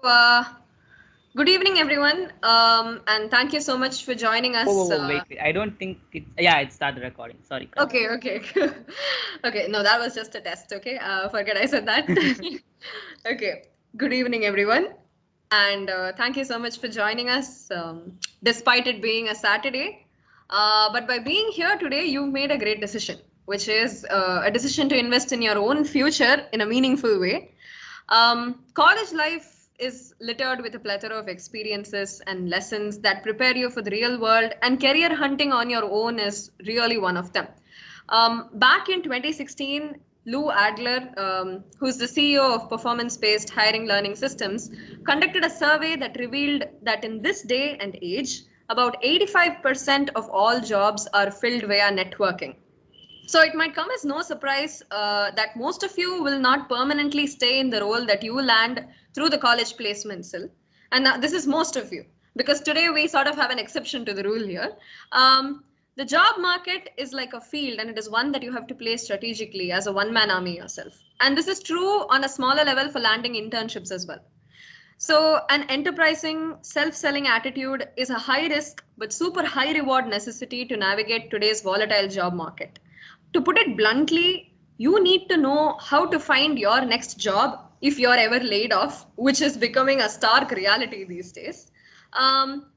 Good evening, everyone, and thank you so much for joining us. Wait. I don't think it. Yeah, it started recording. Sorry, continue. Okay. Okay, no, that was just a test, okay? Forget I said that. Okay, good evening, everyone, and thank you so much for joining us, despite it being a Saturday. But by being here today, you've made a great decision, which is a decision to invest in your own future in a meaningful way. College life is littered with a plethora of experiences and lessons that prepare you for the real world, and career hunting on your own is really one of them. Back in 2016, Lou Adler, who's the CEO of performance based hiring learning systems, conducted a survey that revealed that in this day and age, about 85% of all jobs are filled via networking. So it might come as no surprise that most of you will not permanently stay in the role that you land through the college placement still. And this is most of you, because today we sort of have an exception to the rule here. The job market is like a field, and it is one that you have to play strategically as a one man army yourself. And this is true on a smaller level for landing internships as well. So, an enterprising, self selling attitude is a high risk but super high reward necessity to navigate today's volatile job market. To put it bluntly, you need to know how to find your next job if you're ever laid off, which is becoming a stark reality these days.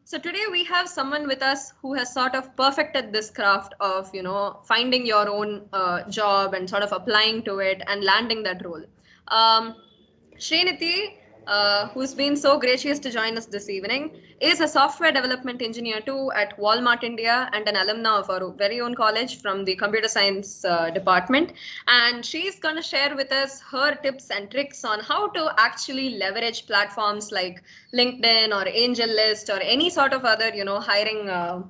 So today we have someone with us who has sort of perfected this craft of, finding your own job and sort of applying to it and landing that role. Um, Sriniti, who's been so gracious to join us this evening, is a software development engineer too at Walmart India and an alumna of our very own college from the computer science department. And she's going to share with us her tips and tricks on how to actually leverage platforms like LinkedIn or AngelList or any sort of other, hiring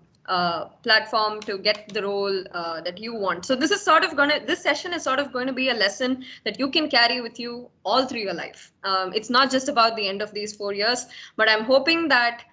platform to get the role that you want. So this session is sort of going to be a lesson that you can carry with you all through your life. It's not just about the end of these 4 years, but I'm hoping that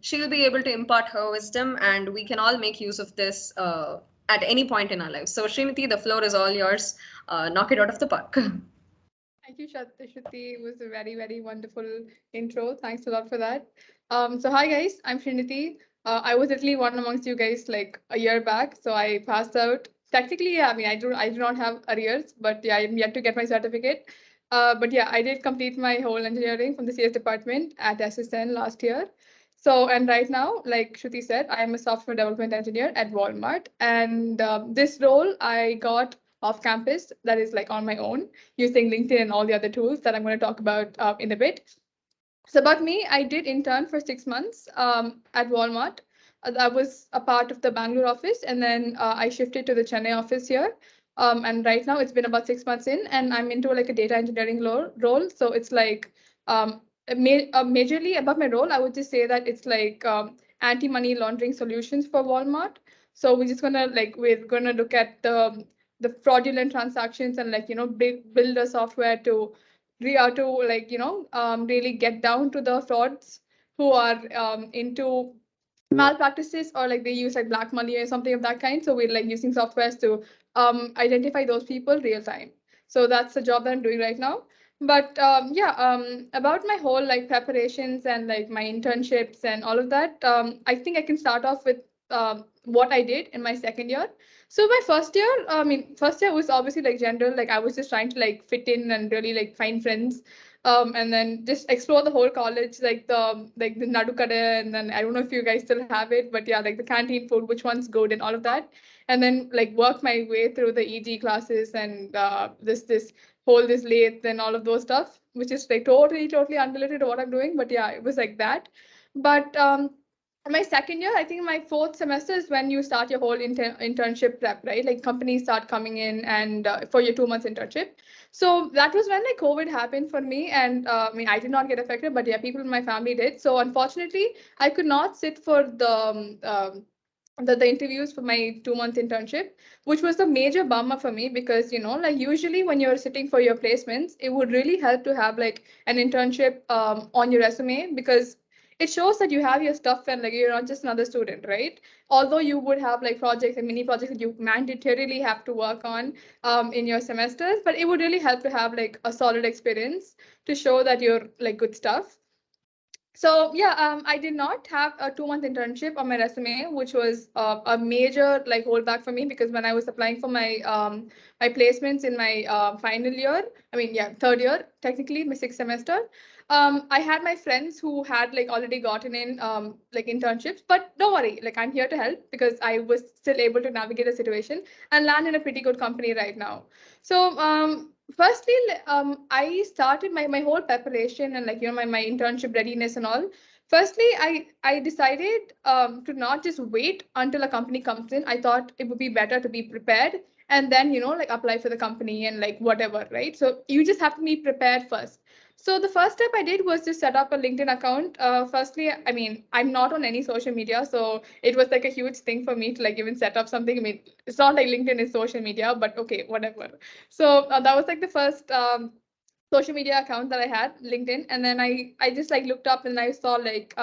she'll be able to impart her wisdom and we can all make use of this at any point in our lives. So Srimati, the floor is all yours. Knock it out of the park. Thank you, Shruti. It was a very, very wonderful intro. Thanks a lot for that. So hi guys, I'm Sriniti. I was literally one amongst you guys like a year back. So I passed out. Technically, yeah, I do not have arrears, but yeah, I'm yet to get my certificate. But yeah, I did complete my whole engineering from the CS department at SSN last year. So, and right now, like Shruti said, I am a software development engineer at Walmart. And this role I got off campus, that is like on my own, using LinkedIn and all the other tools that I'm going to talk about in a bit. So about me, I did intern for 6 months at Walmart. I was a part of the Bangalore office, and then I shifted to the Chennai office here. And right now, it's been about 6 months in, and I'm into like a data engineering role. So it's like majorly about my role. I would just say that it's like anti-money laundering solutions for Walmart. So we're gonna look at the fraudulent transactions and build a software to really get down to the frauds who are into malpractices, or like they use like black money or something of that kind. So we're like using softwares to identify those people real time. So that's the job that I'm doing right now. But about my whole like preparations and like my internships and all of that, I think I can start off with what I did in my second year. So my first year was obviously like general, like I was just trying to like fit in and really like find friends, and then just explore the whole college, like the Nadukada, and then I don't know if you guys still have it, but yeah, like the canteen food, which one's good and all of that, and then like work my way through the EG classes and this whole this lathe and all of those stuff, which is like totally unrelated to what I'm doing, but yeah, it was like that. But my second year, I think my fourth semester is when you start your whole internship prep, right? Like companies start coming in and for your 2 months internship. So that was when like COVID happened for me, and I did not get affected, but yeah, people in my family did. So unfortunately, I could not sit for the interviews for my 2 month internship, which was the major bummer for me, because like usually when you're sitting for your placements, it would really help to have like an internship on your resume, because it shows that you have your stuff and like you're not just another student, right? Although you would have like projects and mini projects that you mandatorily have to work on in your semesters, but it would really help to have like a solid experience to show that you're like good stuff. So yeah, I did not have a 2-month internship on my resume, which was a major like holdback for me, because when I was applying for my placements in my final year, I mean yeah, third year technically, my sixth semester, I had my friends who had like already gotten in like internships, but don't worry, like I'm here to help because I was still able to navigate the situation and land in a pretty good company right now. So firstly, I started my whole preparation and like my internship readiness and all. Firstly, I decided to not just wait until a company comes in. I thought it would be better to be prepared and then like apply for the company and like whatever, right? So you just have to be prepared first. So the first step I did was to set up a LinkedIn account. Firstly, I mean, I'm not on any social media, so it was like a huge thing for me to like even set up something. I mean, it's not like LinkedIn is social media, but okay, whatever. So that was like the first social media account that I had, LinkedIn, and then I just like looked up and I saw like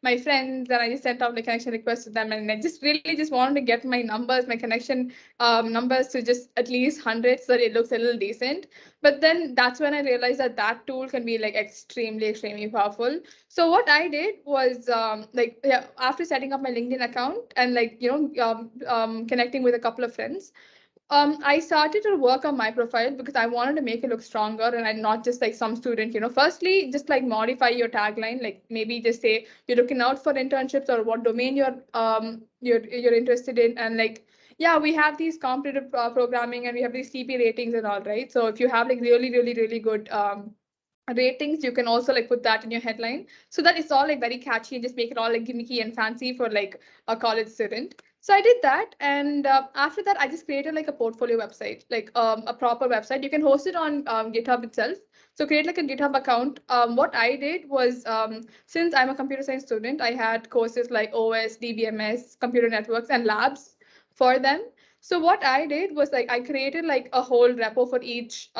my friends, and I just sent out the connection request to them, and I just really just wanted to get my numbers, my connection numbers to just at least 100 so that it looks a little decent. But then that's when I realized that that tool can be like extremely powerful. So what I did was like yeah, after setting up my LinkedIn account and like connecting with a couple of friends, I started to work on my profile because I wanted to make it look stronger and I'm not just like some student, Firstly, just like modify your tagline, like maybe just say you're looking out for internships or what domain you're interested in, and like yeah, we have these competitive programming and we have these CP ratings and all, right? So if you have like really good ratings, you can also like put that in your headline so that it's all like very catchy and just make it all like gimmicky and fancy for like a college student. So I did that, and after that I just created like a portfolio website, like a proper website. You can host it on GitHub itself. So create like a GitHub account. What I did was, since I'm a computer science student, I had courses like OS, DBMS, computer networks, and labs for them. So what I did was like I created like a whole repo for each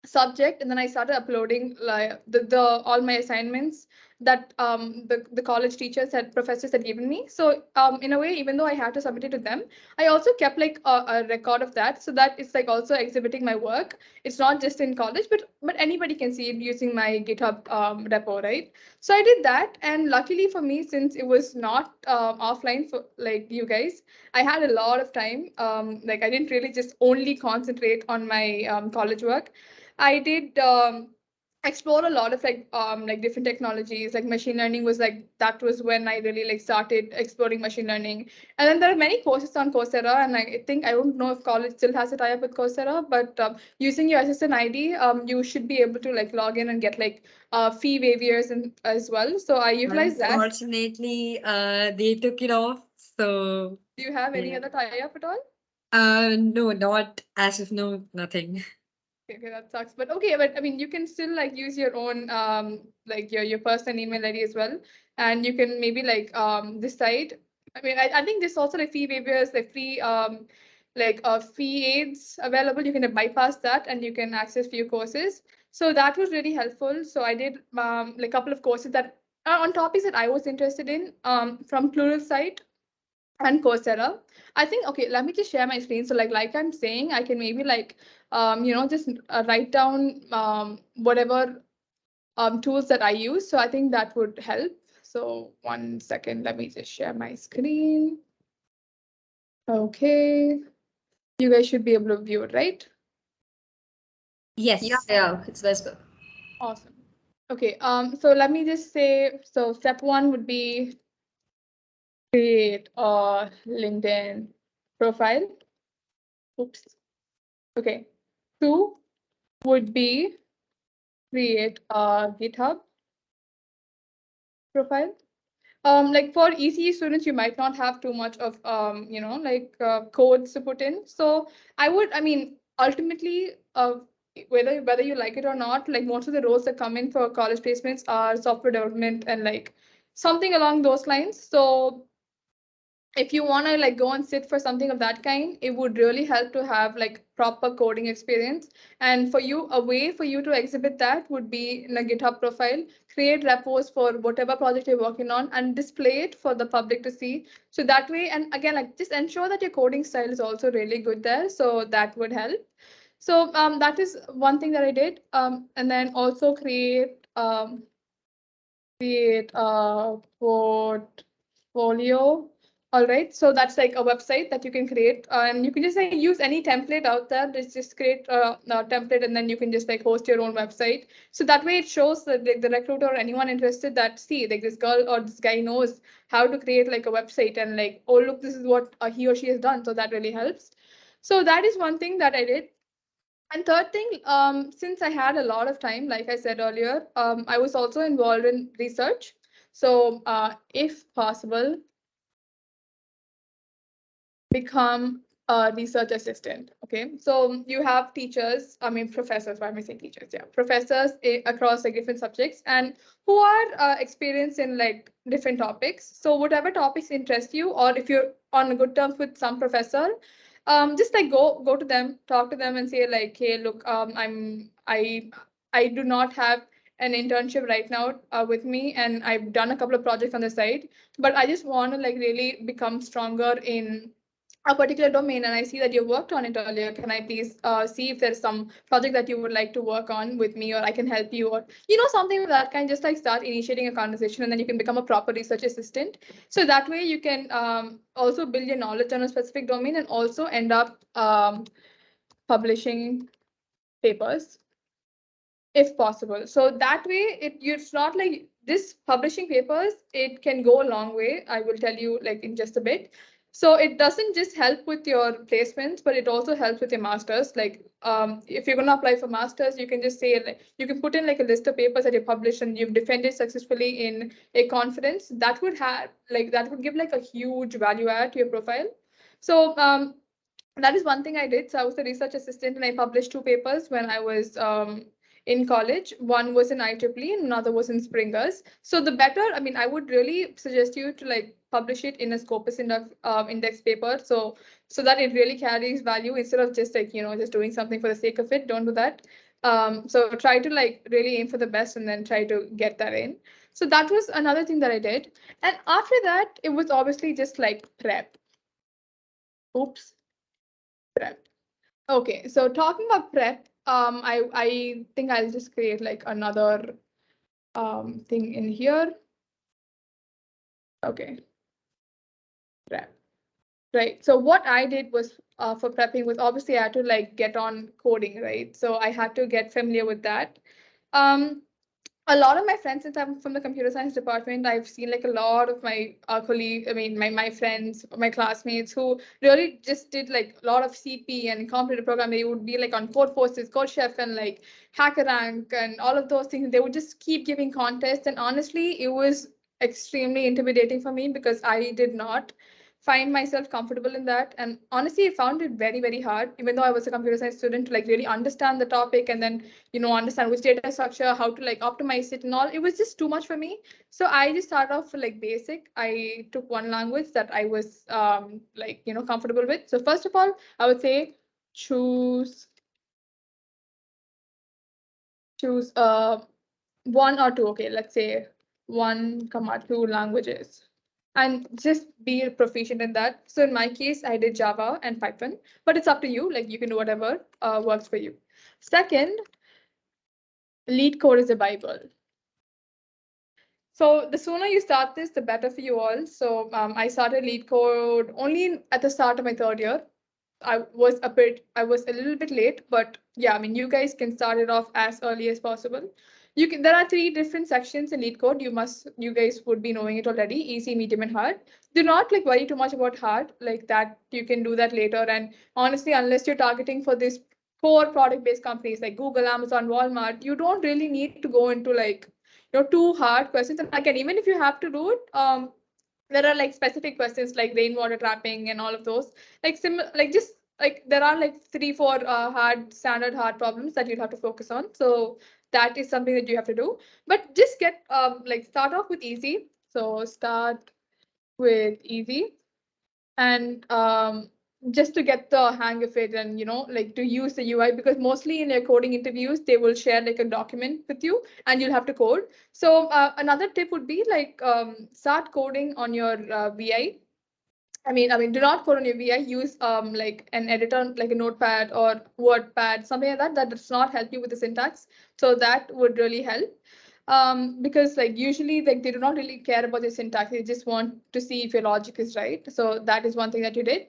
subject, and then I started uploading like the all my assignments that the college teachers had professors had given me. So in a way, even though I had to submit it to them, I also kept like a record of that, so that it's like also exhibiting my work. It's not just in college, but anybody can see it using my GitHub repo, right? So I did that, and luckily for me, since it was not offline for like you guys, I had a lot of time. Like I didn't really just only concentrate on my college work. I did explore a lot of like different technologies. Like machine learning was like, that was when I really like started exploring machine learning. And then there are many courses on Coursera, and I think, I don't know if college still has a tie up with Coursera, but using your SSN ID, you should be able to like log in and get like fee waivers and as well. So I utilized that. Unfortunately, they took it off. So Do you have any yeah. other tie up at all? No, not as of no, nothing. Okay, that sucks. But okay, but I mean, you can still like use your own like your personal email ID as well, and you can maybe like decide. I mean, I think there's also like fee waivers, like free like fee aids available. You can bypass that and you can access few courses. So that was really helpful. So I did like a couple of courses that are on topics that I was interested in from Pluralsight and Coursera. I think, okay, let me just share my screen. So like I'm saying, I can maybe like, just write down whatever tools that I use. So I think that would help. So 1 second, let me just share my screen. Okay, you guys should be able to view it, right? Yes. Yeah, it's visible. Awesome. Okay, so let me just say, so step 1 would be create a LinkedIn profile. Oops. Okay. 2 would be create a GitHub profile. Like for ECE students, you might not have too much of codes to put in. So I mean, ultimately, whether you like it or not, like most of the roles that come in for college placements are software development and like something along those lines. So if you want to like go and sit for something of that kind, it would really help to have like proper coding experience. And for you, a way for you to exhibit that would be in a GitHub profile, create repos for whatever project you're working on and display it for the public to see. So that way, and again, like just ensure that your coding style is also really good there. So that would help. So that is one thing that I did. And then also create a portfolio. All right, so that's like a website that you can create, and you can just like use any template out there. Just create a template, and then you can just like host your own website. So that way, it shows that like the recruiter or anyone interested that see like this girl or this guy knows how to create like a website, and like, oh look, this is what he or she has done. So that really helps. So that is one thing that I did. And third thing, since I had a lot of time, like I said earlier, I was also involved in research. So if possible, become a research assistant. Okay, so you have teachers, I mean professors. Why am I saying teachers? Yeah, professors across like different subjects and who are experienced in like different topics. So whatever topics interest you, or if you're on good terms with some professor, just like go to them, talk to them, and say like, hey, look, I do not have an internship right now with me, and I've done a couple of projects on the side, but I just want to like really become stronger in a particular domain, and I see that you worked on it earlier. Can I please see if there's some project that you would like to work on with me, or I can help you, or something of that kind. Just like start initiating a conversation, and then you can become a proper research assistant. So that way you can also build your knowledge on a specific domain and also end up publishing papers if possible. So that way it's not like this publishing papers, it can go a long way. I will tell you like in just a bit. So it doesn't just help with your placements, but it also helps with your masters. Like if you're going to apply for masters, you can just say like, you can put in like a list of papers that you published and you've defended successfully in a conference. That would have like that would give like a huge value add to your profile. So that is one thing I did. So I was a research assistant and I published two papers when I was in college. One was in IEEE and another was in Springers. So the better, I mean, I would really suggest you to like publish it in a Scopus index paper. So that it really carries value instead of just like, just doing something for the sake of it. Don't do that. So try to like really aim for the best and then try to get that in. So that was another thing that I did. And after that, it was obviously just like prep. Oops. Prep. Okay, so talking about prep, I think I'll just create like another thing in here. Okay, prep. Right. So what I did was for prepping was obviously I had to like get on coding, right? So I had to get familiar with that. Um, a lot of my friends, since I'm from the computer science department, I've seen like a lot of my colleagues, I mean, my friends, my classmates who really just did like a lot of CP and competitive programming. They would be like on Code Forces, Code Chef, and like HackerRank and all of those things. They would just keep giving contests. And honestly, it was extremely intimidating for me because I did not find myself comfortable in that. And honestly, I found it very, very hard, even though I was a computer science student, to like really understand the topic and then understand which data structure, how to like optimize it and all. It was just too much for me. So I just started off with like basic. I took one language that I was like comfortable with. So first of all, I would say choose one or two. Okay, let's say 1, 2 languages, and just be proficient in that. So in my case, I did Java and Python, but it's up to you. Like you can do whatever works for you. Second, lead code is a Bible. So the sooner you start this, the better for you all. So I started lead code only at the start of my third year. I was a little bit late, but yeah, I mean, you guys can start it off as early as possible. There are 3 different sections in lead code. You guys would be knowing it already: easy, medium, and hard. Do not like worry too much about hard, like that. You can do that later. And honestly, unless you're targeting for this core product-based companies like Google, Amazon, Walmart, you don't really need to go into like too hard questions. And again, even if you have to do it, there are like specific questions like rainwater trapping and all of those, like just like there are like 3 4 standard hard problems that you'll have to focus on. So that is something that you have to do, but just get like start off with easy. So start with easy. and just to get the hang of it, and like to use the UI, because mostly in your coding interviews they will share like a document with you and you'll have to code. So another tip would be like start coding on your VI. I mean, do not code on your VI. Use like an editor, like a Notepad or WordPad, something like that. That does not help you with the syntax. So that would really help. Because like usually like they do not really care about the syntax. They just want to see if your logic is right. So that is one thing that you did.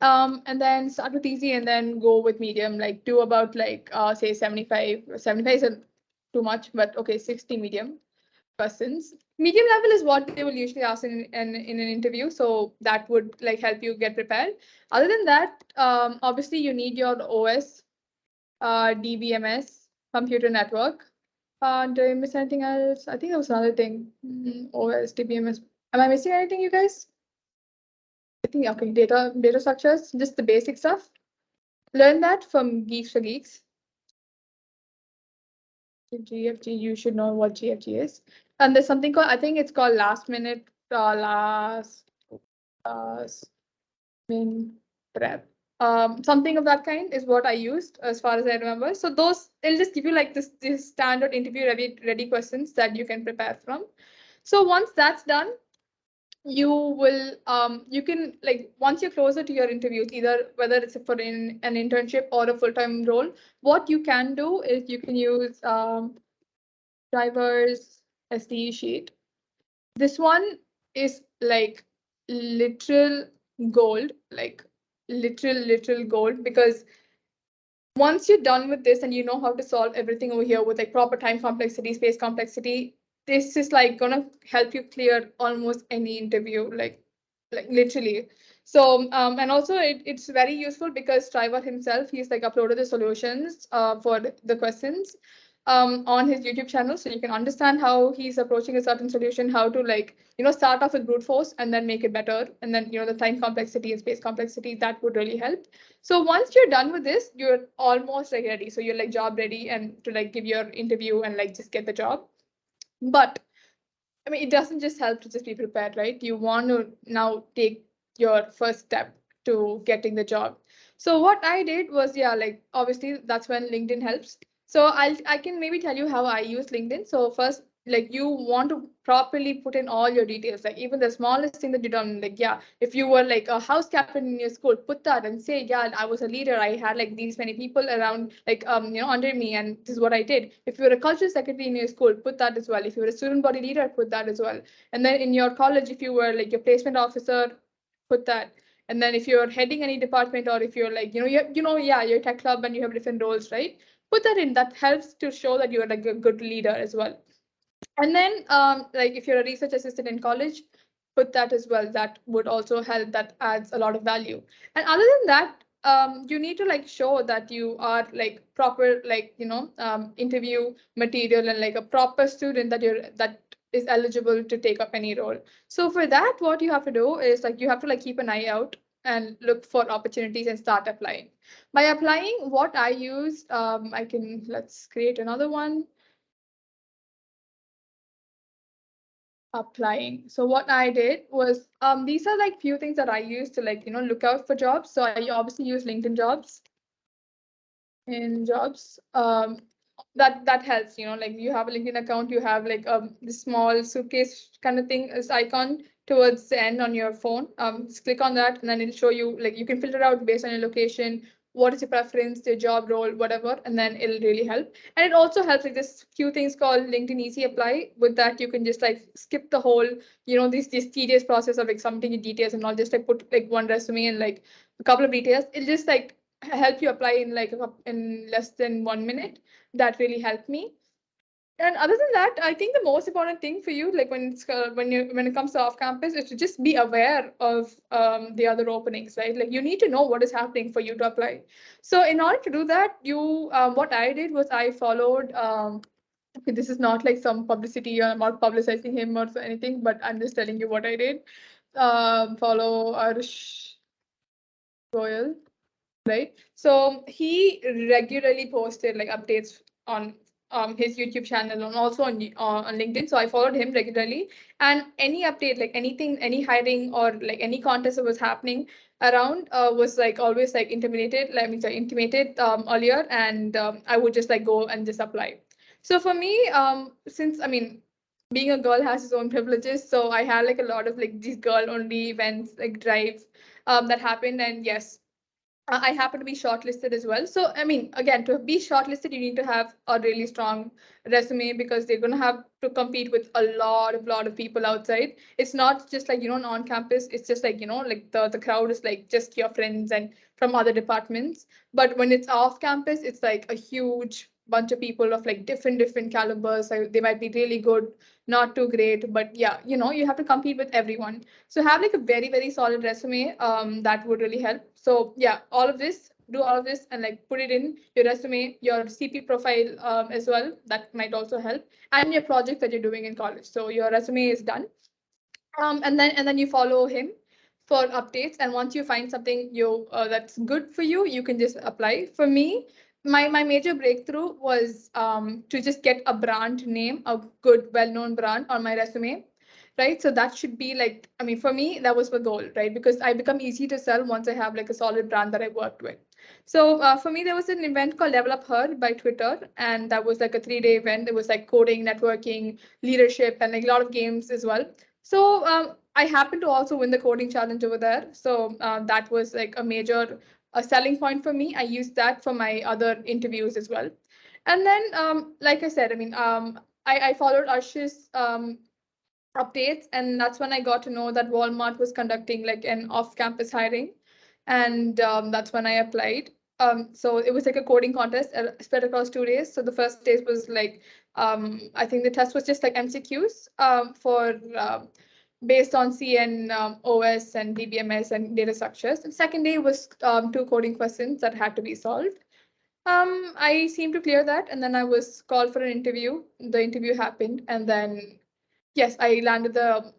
And then start with easy and then go with medium. Like do about like say 75. 75 is too much, but okay, 60 medium questions. Medium level is what they will usually ask in an interview, so that would like help you get prepared. Other than that, obviously you need your OS, DBMS, computer network. Did I miss anything else? I think there was another thing. OS, DBMS. Am I missing anything, you guys? I think okay, data structures, just the basic stuff. Learn that from Geeks for Geeks. GFG, you should know what GFG is. And there's something called, I think it's called last minute, last min prep. Something of that kind is what I used as far as I remember. So those, it'll just give you like this standard interview ready questions that you can prepare from. So once that's done, you will you can like once you're closer to your interviews, either whether it's for an internship or a full-time role, what you can do is you can use drivers SDE sheet. This one is like literal gold, like literal gold, because once you're done with this and you know how to solve everything over here with like proper time complexity, space complexity, this is like gonna help you clear almost any interview, like literally. So and also it's very useful because Striver himself, he's like uploaded the solutions for the questions on his YouTube channel, so you can understand how he's approaching a certain solution, how to like start off with brute force and then make it better, and then the time complexity and space complexity, that would really help. So once you're done with this, you're almost like ready. So you're like job ready and to like give your interview and like just get the job. But I mean, it doesn't just help to just be prepared, right? You want to now take your first step to getting the job. So what I did was, yeah, like obviously that's when LinkedIn helps. So I can maybe tell you how I use LinkedIn. So first, like you want to properly put in all your details, like even the smallest thing that you done, like yeah, if you were like a house captain in your school, put that and say, yeah, I was a leader, I had like these many people around, like under me, and this is what I did. If you were a cultural secretary in your school, put that as well. If you were a student body leader, put that as well. And then in your college, if you were like your placement officer, put that. And then if you're heading any department, or if you're like yeah, your tech club and you have different roles, right, put that in. That helps to show that you're like a good leader as well. And then like if you're a research assistant in college, put that as well. That would also help. That adds a lot of value. And other than that, you need to like show that you are like proper, like interview material and like a proper student, that is eligible to take up any role. So for that, what you have to do is like you have to like keep an eye out and look for opportunities and start applying. By applying, what I used, let's create another one. Applying. So what I did was, these are like few things that I use to like, look out for jobs. So I obviously use LinkedIn jobs. In jobs, that helps, like you have a LinkedIn account, you have like this small suitcase kind of thing as icon towards the end on your phone. Just click on that and then it'll show you, like you can filter out based on your location, what is your preference, your job role, whatever, and then it'll really help. And it also helps like this few things called LinkedIn Easy Apply. With that, you can just like skip the whole, this tedious process of like submitting your details and all. Just like put like one resume and like a couple of details. It'll just like help you apply in like in less than 1 minute. That really helped me. And other than that, I think the most important thing for you, like when it comes to off campus, is to just be aware of the other openings, right? Like you need to know what is happening for you to apply. So in order to do that, what I did was I followed. Okay, this is not like some publicity, or I'm not publicizing him or anything, but I'm just telling you what I did. Follow Arsh Goyal, right? So he regularly posted like updates on his YouTube channel and also on LinkedIn. So I followed him regularly, and any update, like anything, any hiring or like any contest that was happening around was like always like intimated earlier, and I would just like go and just apply. So for me, since I mean, being a girl has its own privileges, so I had like a lot of like these girl only events, like drives that happened, and yes, I happen to be shortlisted as well. So, I mean, again, to be shortlisted, you need to have a really strong resume because they're going to have to compete with a lot of people outside. It's not just like, on campus, it's just like, like the crowd is like just your friends and from other departments. But when it's off campus, it's like a huge bunch of people of like different calibers. So they might be really good, not too great, but yeah, you have to compete with everyone. So have like a very solid resume. That would really help. So yeah, do all of this and like put it in your resume, your CP profile as well. That might also help, and your project that you're doing in college. So your resume is done, and then you follow him for updates. And once you find something that's good for you, you can just apply. For me, my major breakthrough was to just get a brand name, a good well-known brand on my resume, right? So that should be like, I mean, for me, that was the goal, right? Because I become easy to sell once I have like a solid brand that I worked with. So for me, there was an event called Level Up Her by Twitter, and that was like a 3-day event. It was like coding, networking, leadership, and like a lot of games as well. So I happened to also win the coding challenge over there. So that was like a major selling point for me. I used that for my other interviews as well. And then, like I said, I mean, I followed Arsh's updates, and that's when I got to know that Walmart was conducting like an off-campus hiring, and that's when I applied. So it was like a coding contest spread across 2 days. So the first day was like, I think the test was just like MCQs for based on CN, OS, and DBMS and data structures. The second day was 2 coding questions that had to be solved. I seemed to clear that, and then I was called for an interview. The interview happened, and then yes, I landed the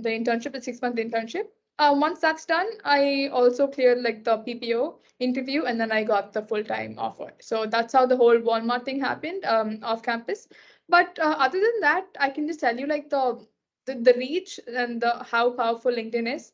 internship, the 6-month internship. Once that's done, I also cleared like the PPO interview, and then I got the full-time offer. So that's how the whole Walmart thing happened off campus. But other than that, I can just tell you like the reach and the how powerful LinkedIn is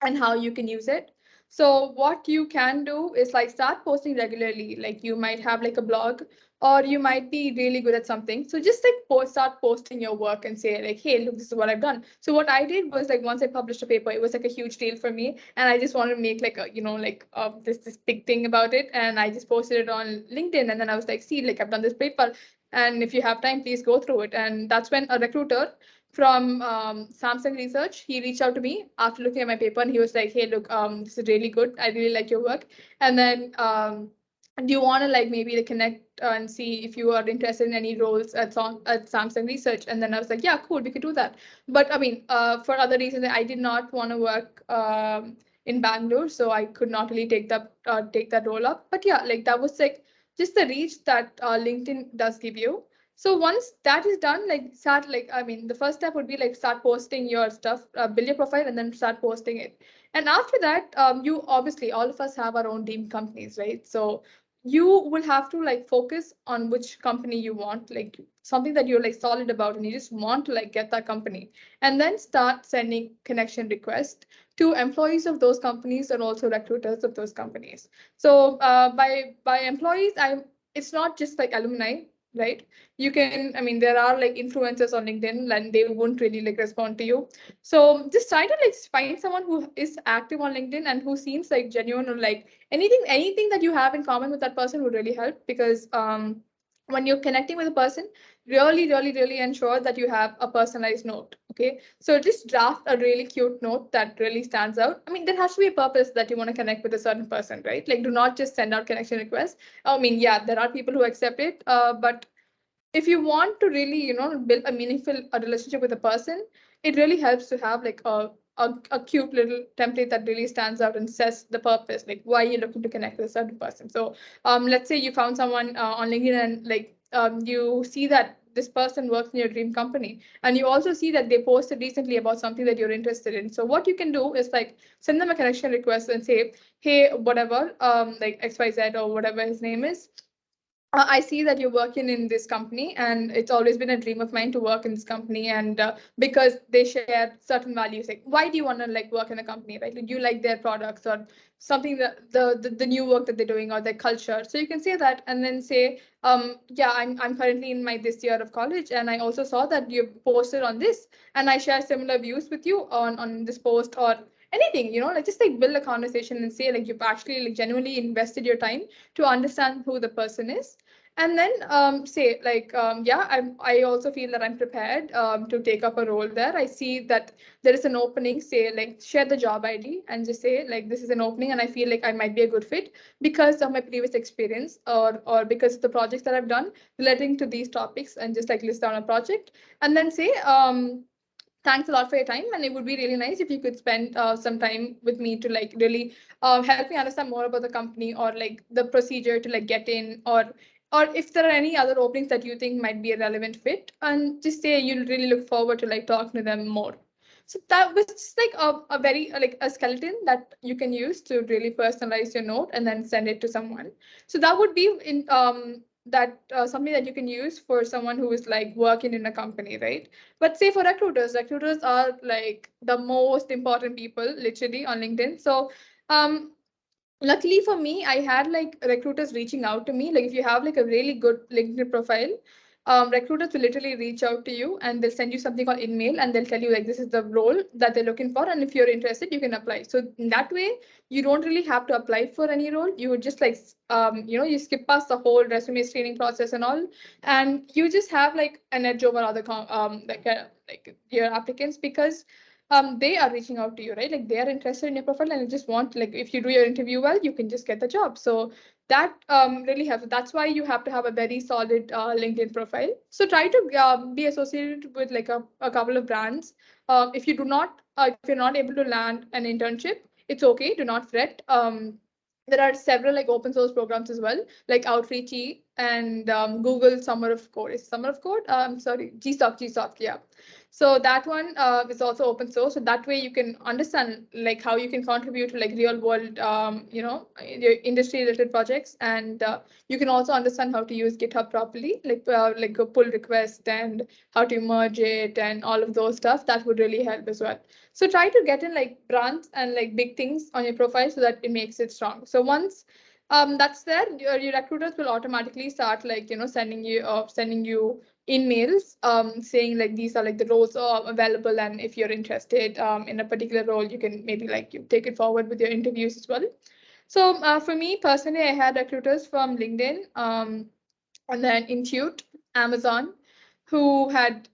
and how you can use it. So what you can do is like start posting regularly. Like you might have like a blog, or you might be really good at something. So just like start posting your work and say like, hey, look, this is what I've done. So what I did was like once I published a paper, it was like a huge deal for me, and I just wanted to make like a like this big thing about it, and I just posted it on LinkedIn, and then I was like, see, like I've done this paper, and if you have time, please go through it. And that's when a recruiter from Samsung Research, he reached out to me after looking at my paper, and he was like, hey, look, this is really good. I really like your work. And then do you want to like maybe connect and see if you are interested in any roles at Samsung Research? And then I was like, yeah, cool, we could do that. But I mean, for other reasons, I did not want to work in Bangalore, so I could not really take that role up. But yeah, like that was like just the reach that LinkedIn does give you. So once that is done, like start like, I mean, the first step would be like start posting your stuff, build your profile, and then start posting it. And after that, you obviously, all of us have our own dream companies, right? So you will have to like focus on which company you want, like something that you're like solid about, and you just want to like get that company, and then start sending connection requests to employees of those companies and also recruiters of those companies. So by employees, it's not just like alumni, right? You can, I mean, there are like influencers on LinkedIn, and they won't really like respond to you. So just try to like find someone who is active on LinkedIn and who seems like genuine, or like anything that you have in common with that person would really help. Because when you're connecting with a person, really ensure that you have a personalized note. Okay, so just draft a really cute note that really stands out. I mean, there has to be a purpose that you want to connect with a certain person, right? Like, do not just send out connection requests. I mean, yeah, there are people who accept it, but if you want to really, build a meaningful relationship with a person, it really helps to have like a cute little template that really stands out and says the purpose, like why you're looking to connect with a certain person. So let's say you found someone on LinkedIn, and like you see that this person works in your dream company, and you also see that they posted recently about something that you're interested in. So what you can do is like send them a connection request and say, hey, whatever, like XYZ or whatever his name is, I see that you're working in this company, and it's always been a dream of mine to work in this company. And because they share certain values, like why do you want to like work in a company, right? Like, do you like their products or something that the new work that they're doing or their culture? So you can say that, and then say, yeah, I'm currently in my this year of college, and I also saw that you posted on this, and I share similar views with you on this post or anything, like just like build a conversation and say like you've actually like genuinely invested your time to understand who the person is. And then say like, yeah, I also feel that I'm prepared to take up a role there. I see that there is an opening, say like share the job ID and just say like this is an opening and I feel like I might be a good fit because of my previous experience, or because of the projects that I've done relating to these topics, and just like list down a project. And then say, thanks a lot for your time, and it would be really nice if you could spend some time with me to like really help me understand more about the company, or like the procedure to like get in, or if there are any other openings that you think might be a relevant fit, and just say you'll really look forward to like talking to them more. So that was just like a very like a skeleton that you can use to really personalize your note and then send it to someone. So that would be in that something that you can use for someone who is like working in a company, right? But say for recruiters are like the most important people literally on LinkedIn. So um, luckily for me, I had like recruiters reaching out to me. Like if you have like a really good LinkedIn profile, recruiters will literally reach out to you and they'll send you something called email, and they'll tell you like this is the role that they're looking for, and if you're interested you can apply. So in that way you don't really have to apply for any role. You would just like you skip past the whole resume screening process and all, and you just have like an edge over other like your applicants, because they are reaching out to you, right? Like they are interested in your profile and just want, like if you do your interview well, you can just get the job. So that really helps. That's why you have to have a very solid LinkedIn profile. So try to be associated with like a couple of brands. If you do not, if you're not able to land an internship, it's okay. Do not fret. There are several like open source programs as well, like Outreachy and Google Summer of Code. Is Summer of Code? Sorry, GSoft, yeah. So that one is also open source. So that way you can understand like how you can contribute to like real world, your industry related projects, and you can also understand how to use GitHub properly, like a pull request and how to merge it and all of those stuff. That would really help as well. So try to get in like brands and like big things on your profile so that it makes it strong. So once that's there, your recruiters will automatically start like sending you emails saying like these are like the roles are available, and if you're interested in a particular role, you can maybe like you take it forward with your interviews as well. So for me personally, I had recruiters from LinkedIn, and then Intuit, Amazon, who had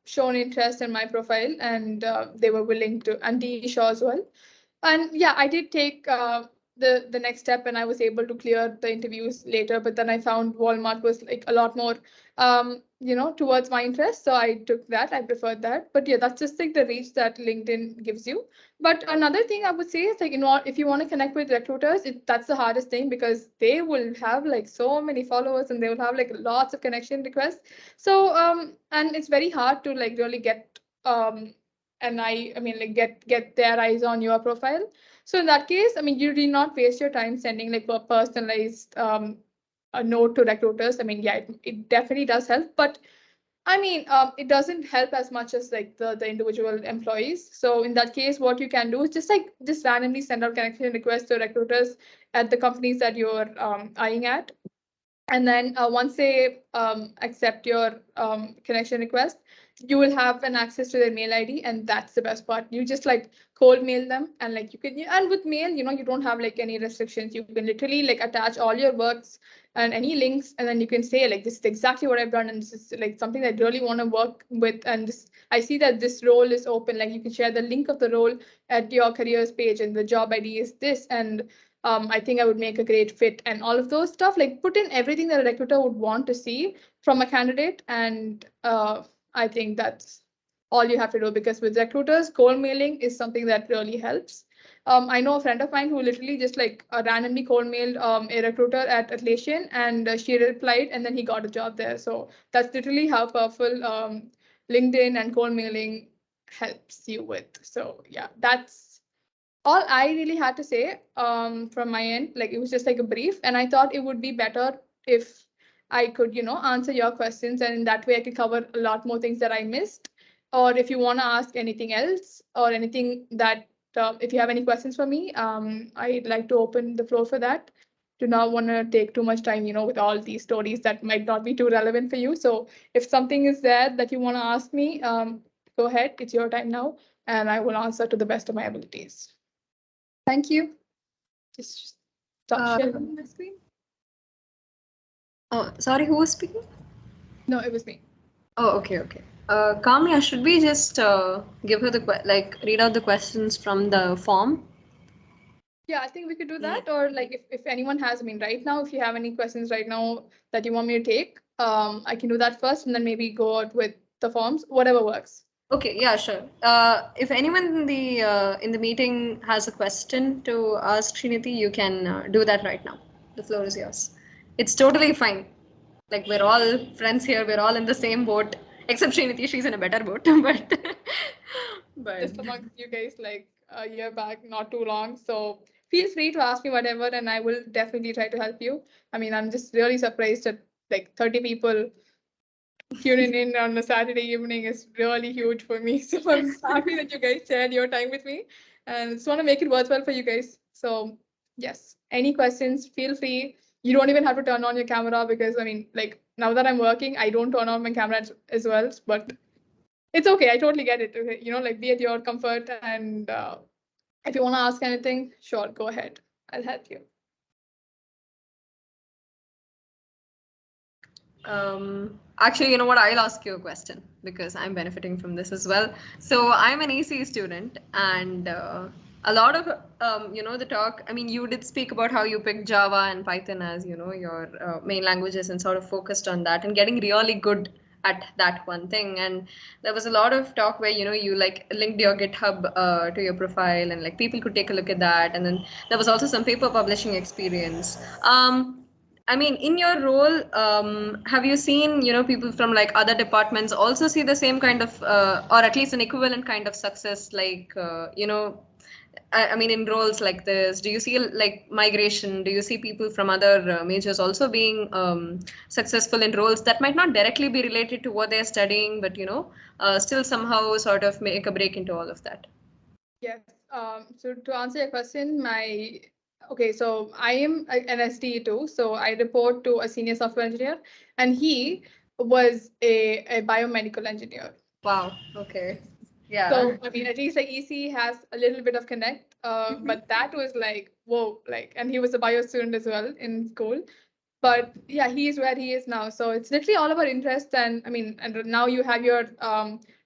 shown interest in my profile, and they were willing to, and D Shaw as well. And yeah, I did take the next step, and I was able to clear the interviews later. But then I found Walmart was like a lot more, towards my interest. So I took that. I preferred that. But yeah, that's just like the reach that LinkedIn gives you. But another thing I would say is like, if you want to connect with recruiters, that's the hardest thing, because they will have like so many followers and they will have like lots of connection requests. So and it's very hard to like really get and I mean like get their eyes on your profile. So in that case, I mean, you do not waste your time sending like a personalized a note to recruiters. I mean, yeah, it definitely does help, but I mean, it doesn't help as much as like the individual employees. So in that case, what you can do is just randomly send out connection requests to recruiters at the companies that you're eyeing at. And then once they accept your connection request, you will have an access to their mail ID, and that's the best part. You just like cold mail them, and like you can, and with mail, you don't have like any restrictions. You can literally like attach all your works and any links, and then you can say like this is exactly what I've done, and this is like something that I really want to work with, and this I see that this role is open. Like you can share the link of the role at your careers page, and the job ID is this, and I think I would make a great fit, and all of those stuff. Like put in everything that a recruiter would want to see from a candidate, and I think that's all you have to do, because with recruiters, cold mailing is something that really helps. I know a friend of mine who literally just like randomly cold mailed a recruiter at Atlassian, and she replied, and then he got a job there. So that's literally how powerful LinkedIn and cold mailing helps you with. So yeah, that's all I really had to say from my end. Like it was just like a brief, and I thought it would be better if I could, answer your questions, and in that way I could cover a lot more things that I missed. Or if you want to ask anything else or anything that, if you have any questions for me, I'd like to open the floor for that. Do not want to take too much time, with all these stories that might not be too relevant for you. So if something is there that you want to ask me, go ahead. It's your time now, and I will answer to the best of my abilities. Thank you. Just stop sharing my screen. Oh, sorry, who was speaking? No, it was me. Oh, okay. Kamya, should we just give her read out the questions from the form? Yeah, I think we could do that. Or like if anyone has, right now, if you have any questions right now that you want me to take, I can do that first and then maybe go out with the forms, whatever works. Okay, yeah, sure. If anyone in the meeting has a question to ask Srinidhi, you can do that right now. The floor is yours. It's totally fine. Like we're all friends here. We're all in the same boat, except Srinidhi. She's in a better boat, but Just amongst you guys, like a year back, not too long. So feel free to ask me whatever, and I will definitely try to help you. I'm just really surprised that like 30 people tuning in on a Saturday evening is really huge for me. So I'm happy that you guys shared your time with me, and just want to make it worthwhile for you guys. So yes, any questions, feel free. You don't even have to turn on your camera because like now that I'm working, I don't turn on my camera as well. But it's okay. I totally get it. Okay? Like be at your comfort, and if you want to ask anything, sure, go ahead. I'll help you. Actually, you know what? I'll ask you a question because I'm benefiting from this as well. So I'm an EC student, and a lot of the talk. I mean, you did speak about how you picked Java and Python as your main languages and sort of focused on that and getting really good at that one thing. And there was a lot of talk where you like linked your GitHub to your profile, and like people could take a look at that. And then there was also some paper publishing experience. I mean, in your role, have you seen, people from like other departments also see the same kind of, or at least an equivalent kind of success, like, I mean, in roles like this, do you see like migration? Do you see people from other majors also being successful in roles that might not directly be related to what they're studying, but, still somehow sort of make a break into all of that? Yes. So to answer your question, so I am an SDE too. So I report to a senior software engineer, and he was a biomedical engineer. Wow. Okay. Yeah. So at least like EC has a little bit of connect, but that was like whoa, like, and he was a bio student as well in school. But yeah, he's where he is now. So it's literally all about interest, and and now you have your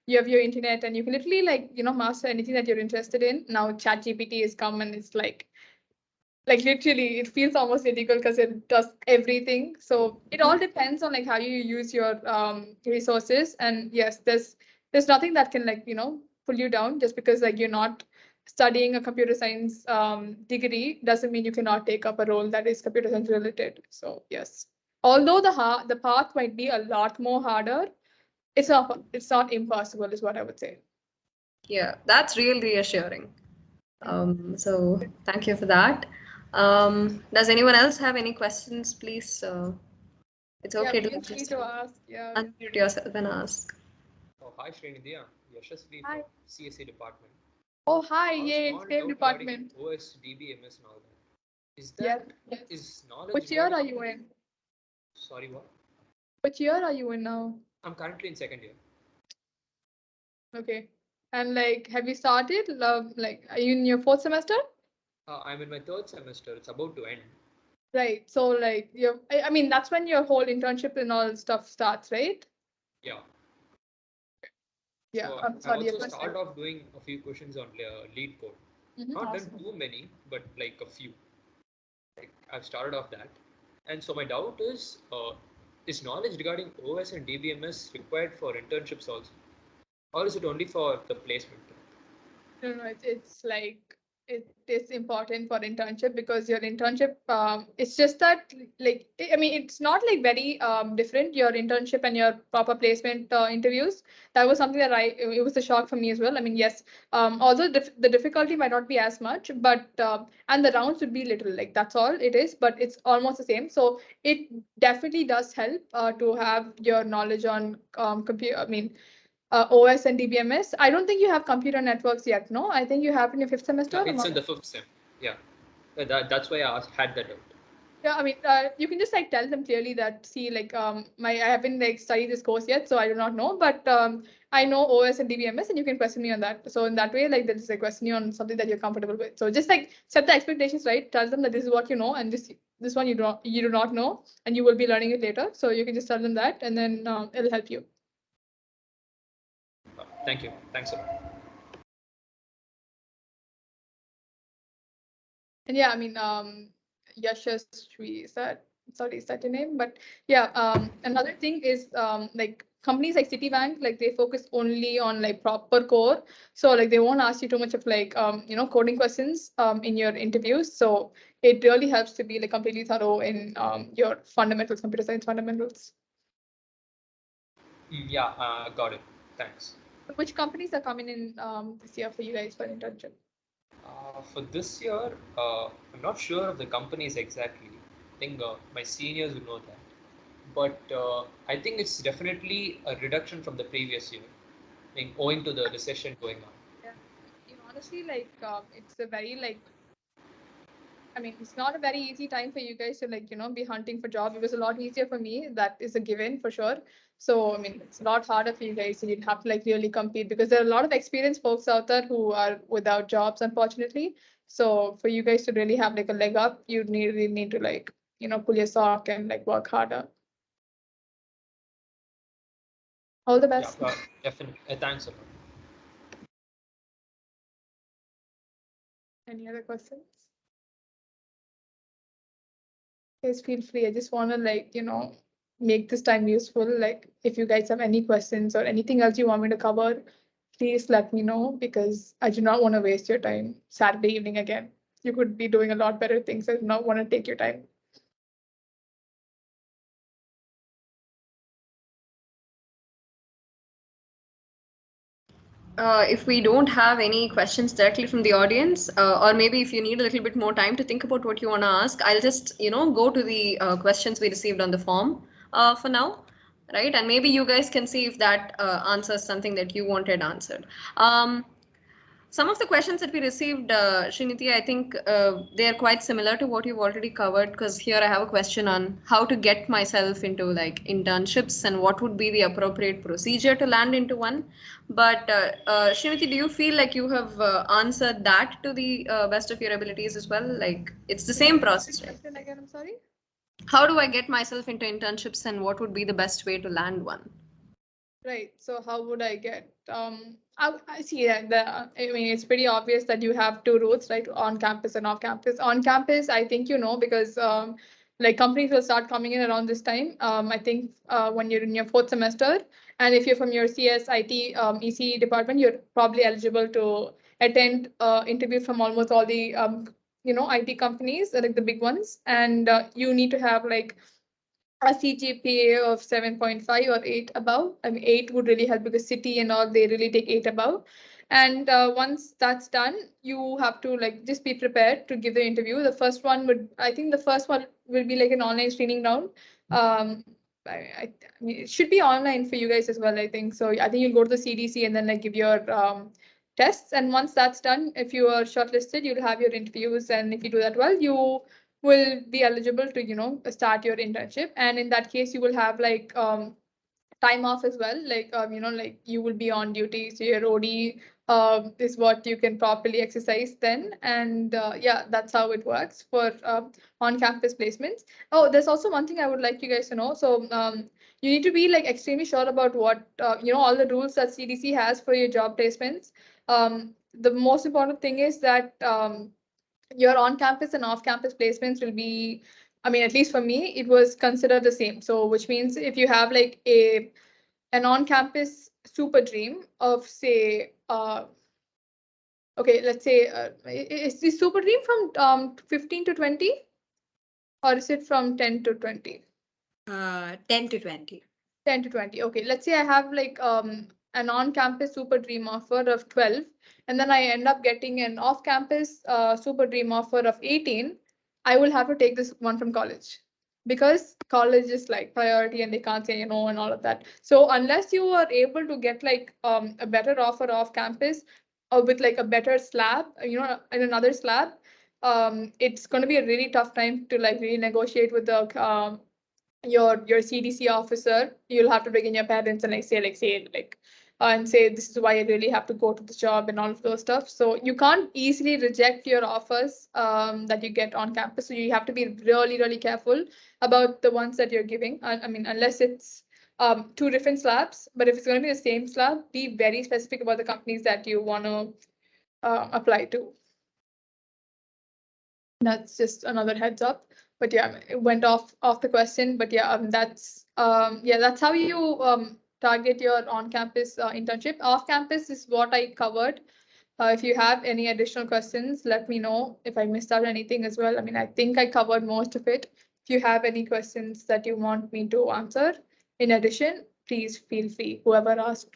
internet, and you can literally like master anything that you're interested in. Now ChatGPT has come, and it's like literally it feels almost illegal because it does everything. So it all depends on like how you use your resources. And yes, there's nothing that can like pull you down just because like you're not studying a computer science degree doesn't mean you cannot take up a role that is computer science related. So yes, although the path might be a lot more harder, it's not impossible is what I would say. Yeah, that's real reassuring. So thank you for that. Does anyone else have any questions, please? It's okay to Feel free just to ask. Yeah. unmute yourself and ask. Oh, hi Srinidhi, I'm Yashasvi Hi. from CSA department. Oh, hi. I was Yay, small same doubt regarding department. OS, DBMS and all that. Is Yes. that Yes. is knowledge Which year are regarding? you in? Sorry, what? Which year are you in now? I'm currently in second year. Okay. And like, have you started? Like, are you in your fourth semester? I'm in my third semester. It's about to end. Right. So like, that's when your whole internship and all stuff starts, right? Yeah. Yeah. So I'm I've sorry. also Your question. started off doing a few questions on lead code. Not Awesome. done too many, but like a few. Like I've started off that. And so my doubt is knowledge regarding OS and DBMS required for internships also? Or is it only for the placement? No, it's like it is important for internship because your internship, it's just that like I mean it's not like very different, your internship and your proper placement interviews. That was something that it was a shock for me as well. I mean, yes, although the difficulty might not be as much, but and the rounds would be little, like that's all it is, but it's almost the same. So it definitely does help to have your knowledge on computer, I mean OS and DBMS. I don't think you have computer networks yet, no? I think you have in your fifth semester. Yeah, it's in the 5th sem. Yeah, that's why had that doubt. Yeah, I mean, you can just like tell them clearly that, see, like I haven't like studied this course yet, so I do not know, but I know OS and DBMS, and you can question me on that. So in that way, like there is a question you on something that you're comfortable with. So just like set the expectations right. Tell them that this is what you know, and this one you do not know, and you will be learning it later. So you can just tell them that, and then it'll help you. Thank you. Thanks a lot. And yeah, I mean, Yashaswi, is that your name? But yeah, another thing is like companies like Citibank, like they focus only on like proper core. So like they won't ask you too much of like coding questions in your interviews. So it really helps to be like completely thorough in your fundamentals, computer science fundamentals. Yeah, got it. Thanks. Which companies are coming in this year for you guys for internship? For this year, I'm not sure of the companies exactly. I think my seniors would know that. But I think it's definitely a reduction from the previous year, I mean, owing to the recession going on. Yeah, honestly, like it's a very like I mean, it's not a very easy time for you guys to like, be hunting for job. It was a lot easier for me. That is a given for sure. So, I mean, it's a lot harder for you guys. So you'd have to like really compete because there are a lot of experienced folks out there who are without jobs, unfortunately. So for you guys to really have like a leg up, you really need to like, pull your sock and like work harder. All the Yeah, best. definitely. Thanks a lot. Any other questions? Guys, feel free. I just want to like, make this time useful. Like if you guys have any questions or anything else you want me to cover, please let me know because I do not want to waste your time Saturday evening again. You could be doing a lot better things. I do not want to take your time. If we don't have any questions directly from the audience, or maybe if you need a little bit more time to think about what you want to ask, I'll just, go to the questions we received on the form for now, right? And maybe you guys can see if that answers something that you wanted answered. Some of the questions that we received, Srinidhi, I think they are quite similar to what you've already covered. Because here I have a question on how to get myself into like internships and what would be the appropriate procedure to land into one. But Srinidhi, do you feel like you have answered that to the best of your abilities as well? Like it's the same process, right? Question again, I'm sorry. How do I get myself into internships and what would be the best way to land one? Right. So how would I get? I see that I mean, it's pretty obvious that you have two routes, right? On campus and off campus. On campus, I think because like companies will start coming in around this time. I think when you're in your fourth semester, and if you're from your CS, IT, EC department, you're probably eligible to attend interview from almost all the IT companies, like the big ones, and you need to have like a CGPA of 7.5 or 8 above. I mean, 8 would really help because city and all, they really take 8 above. And once that's done, you have to like just be prepared to give the interview. I think the first one will be like an online screening round. I mean, it should be online for you guys as well, I think. So I think you'll go to the CDC and then like give your tests. And once that's done, if you are shortlisted, you'll have your interviews. And if you do that well, you will be eligible to start your internship, and in that case you will have like time off as well, like like you will be on duty, so your OD is what you can properly exercise then, and yeah, that's how it works for on campus placements. Oh, there's also one thing I would like you guys to know. So you need to be like extremely sure about what all the rules that CDC has for your job placements. The most important thing is that your on-campus and off-campus placements will be, I mean, at least for me, it was considered the same. So which means if you have like an on-campus super dream of say Okay, let's say, is the super dream from 15 to 20? Or is it from 10 to 20? 10 to 20. 10 to 20. Okay, let's say I have like an on-campus super dream offer of 12, and then I end up getting an off-campus super dream offer of 18. I will have to take this one from college because college is like priority and they can't say no and all of that. So unless you are able to get like a better offer off campus or with like a better slab, in another slab, it's going to be a really tough time to like really negotiate with the your CDC officer. You'll have to bring in your parents and and say this is why I really have to go to the job and all of those stuff. So you can't easily reject your offers that you get on campus. So you have to be really really careful about the ones that you're giving. I mean, unless it's two different slabs, but if it's going to be the same slab, be very specific about the companies that you want to apply to. That's just another heads up. But yeah, it went off the question. But yeah, that's how you target your on-campus internship. Off-campus is what I covered. If you have any additional questions, let me know if I missed out anything as well. I mean, I think I covered most of it. If you have any questions that you want me to answer, in addition, please feel free. Whoever asked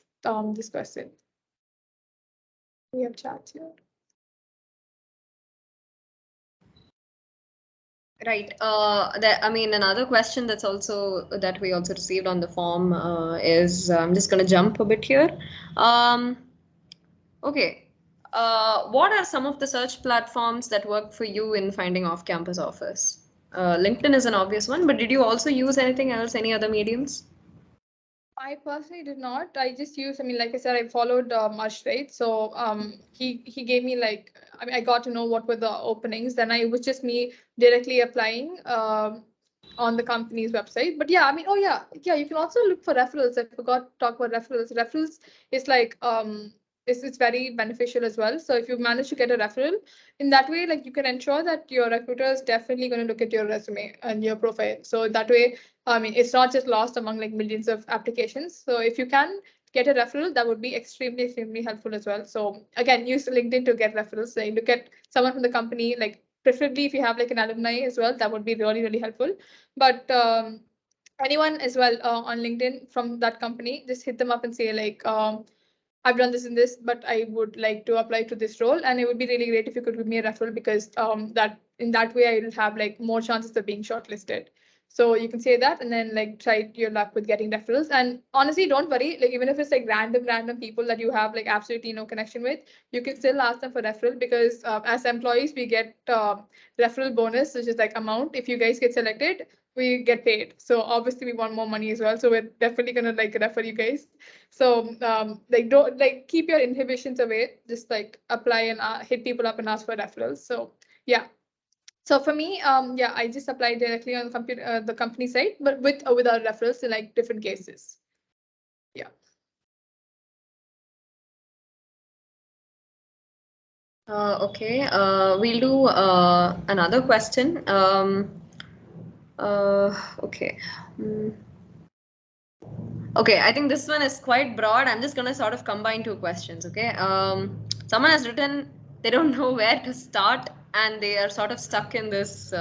this question, we have chats here. Right. I mean, another question that we also received on the form is I'm just going to jump a bit here. Okay. What are some of the search platforms that work for you in finding off-campus offers? LinkedIn is an obvious one, but did you also use anything else, any other mediums? I personally did not. I just used, I mean, like I said, I followed Marsh, right? So he gave me like, I mean, I got to know what were the openings. Then it was just me directly applying on the company's website. But yeah, I mean, oh yeah, you can also look for referrals. I forgot to talk about referrals. Referrals is like it's very beneficial as well. So if you manage to get a referral, in that way, like you can ensure that your recruiter is definitely going to look at your resume and your profile. So that way, I mean, it's not just lost among like millions of applications. So if you can get a referral, that would be extremely, extremely helpful as well. So again, use LinkedIn to get referrals. So look at someone from the company, like preferably if you have like an alumni as well, that would be really, really helpful. But anyone as well on LinkedIn from that company, just hit them up and say like, I've done this and this, but I would like to apply to this role. And it would be really great if you could give me a referral because that in that way I will have like more chances of being shortlisted. So you can say that and then like try your luck with getting referrals. And honestly, don't worry, like even if it's like random people that you have like absolutely no connection with, you can still ask them for referral because as employees, we get referral bonus, which is like amount. If you guys get selected, we get paid. So obviously we want more money as well. So we're definitely gonna like refer you guys. So like don't like keep your inhibitions away. Just like apply and hit people up and ask for referrals. So yeah. So for me, yeah, I just applied directly on the company site, but without referrals in like different cases. Yeah. Okay. We'll do another question. Okay. Okay, I think this one is quite broad. I'm just going to sort of combine two questions. Okay. Someone has written they don't know where to start and they are sort of stuck in this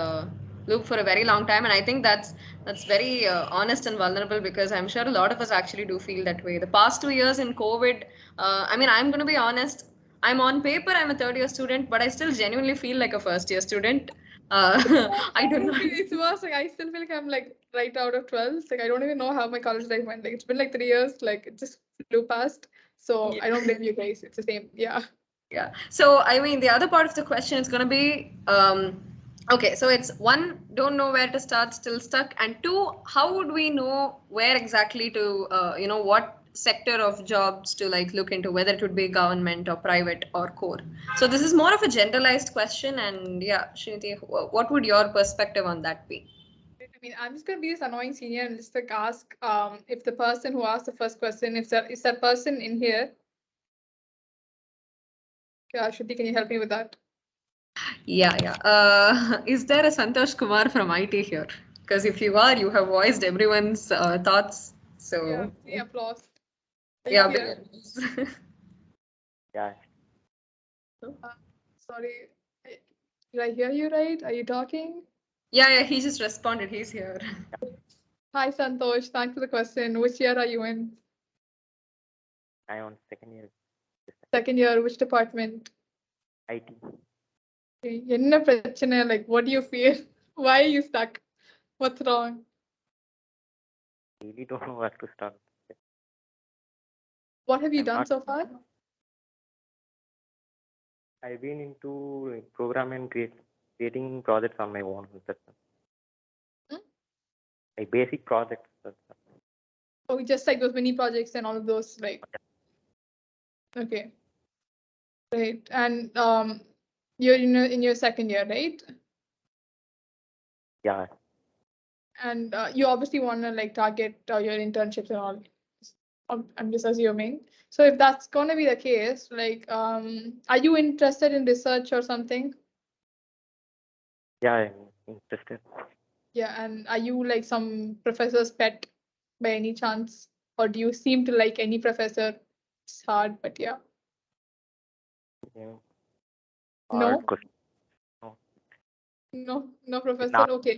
loop for a very long time. And I think that's very honest and vulnerable because I'm sure a lot of us actually do feel that way. The past 2 years in COVID, I mean, I'm going to be honest. I'm on paper, I'm a third year student, but I still genuinely feel like a first year student. I do not. It's worse. Like I still feel like I'm like right out of 12. Like I don't even know how my college life went. Like it's been like 3 years. Like it just flew past. So Yeah. I don't blame you guys. It's the same. Yeah. Yeah. So, I mean, the other part of the question is going to be okay, so it's one, don't know where to start, still stuck. And two, how would we know where exactly to, what sector of jobs to like look into, whether it would be government or private or core? So, this is more of a generalized question. And yeah, Srinidhi, what would your perspective on that be? I mean, I'm just gonna be this annoying senior and just like ask if the person who asked the first question, if that is that person in here. Shruti, can you help me with that? Yeah. Is there a Santosh Kumar from IT here? Because if you are, you have voiced everyone's thoughts. Yeah, So, the applause. Are you yeah. here? Yeah. Sorry, did I hear you right? Are you talking? Yeah, he just responded. He's here. Hi, Santosh. Thanks for the question. Which year are you in? I'm on second year Second year, which department? IT. Okay, என்ன பிரச்சனை? Like, what do you feel? Why are you stuck? What's wrong? Really don't know where to start. What have you I'm done not- so far? I've been into program and creating projects on my own. That's all. Hmm? Like basic projects. That's all. Oh, just like those mini projects and all of those, right? Okay, right. And you're in your second year, right? Yeah, And you obviously want to like target your internships and all. I'm just assuming. So if that's going to be the case, like, are you interested in research or something? yeah, I'm interested. Yeah, and are you like some professor's pet by any chance? Or do you seem to like any professor? It's hard, but yeah. Yeah. No? Hard question. No professor. Not, Okay.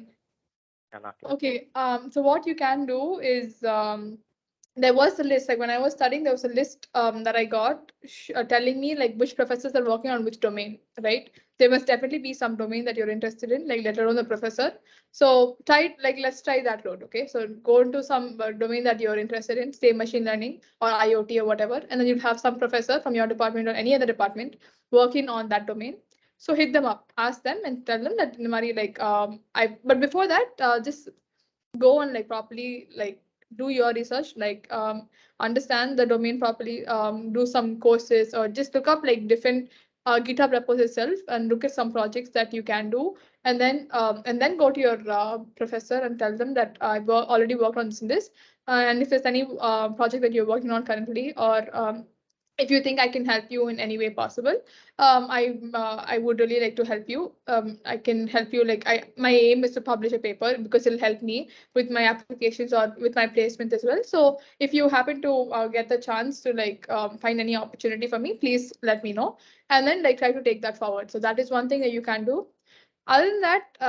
yeah, not yet. Okay. So what you can do is there was a list, like when I was studying, there was a list that I got telling me like which professors are working on which domain, right? There must definitely be some domain that you're interested in, like let alone the professor. So let's try that road. Okay, so go into some domain that you're interested in, say machine learning or IoT or whatever, and then you'll have some professor from your department or any other department working on that domain. So hit them up, ask them and tell them that but before that, just go and like properly like do your research, like understand the domain properly, do some courses or just look up like different GitHub repos itself and look at some projects that you can do, and then go to your professor and tell them that I've already worked on this and this, and if there's any project that you're working on currently, or if you think I can help you in any way possible, I would really like to help you. I can help you. Like my aim is to publish a paper because it'll help me with my applications or with my placement as well. So if you happen to get the chance to like find any opportunity for me, please let me know, and then like try to take that forward. So that is one thing that you can do. Other than that,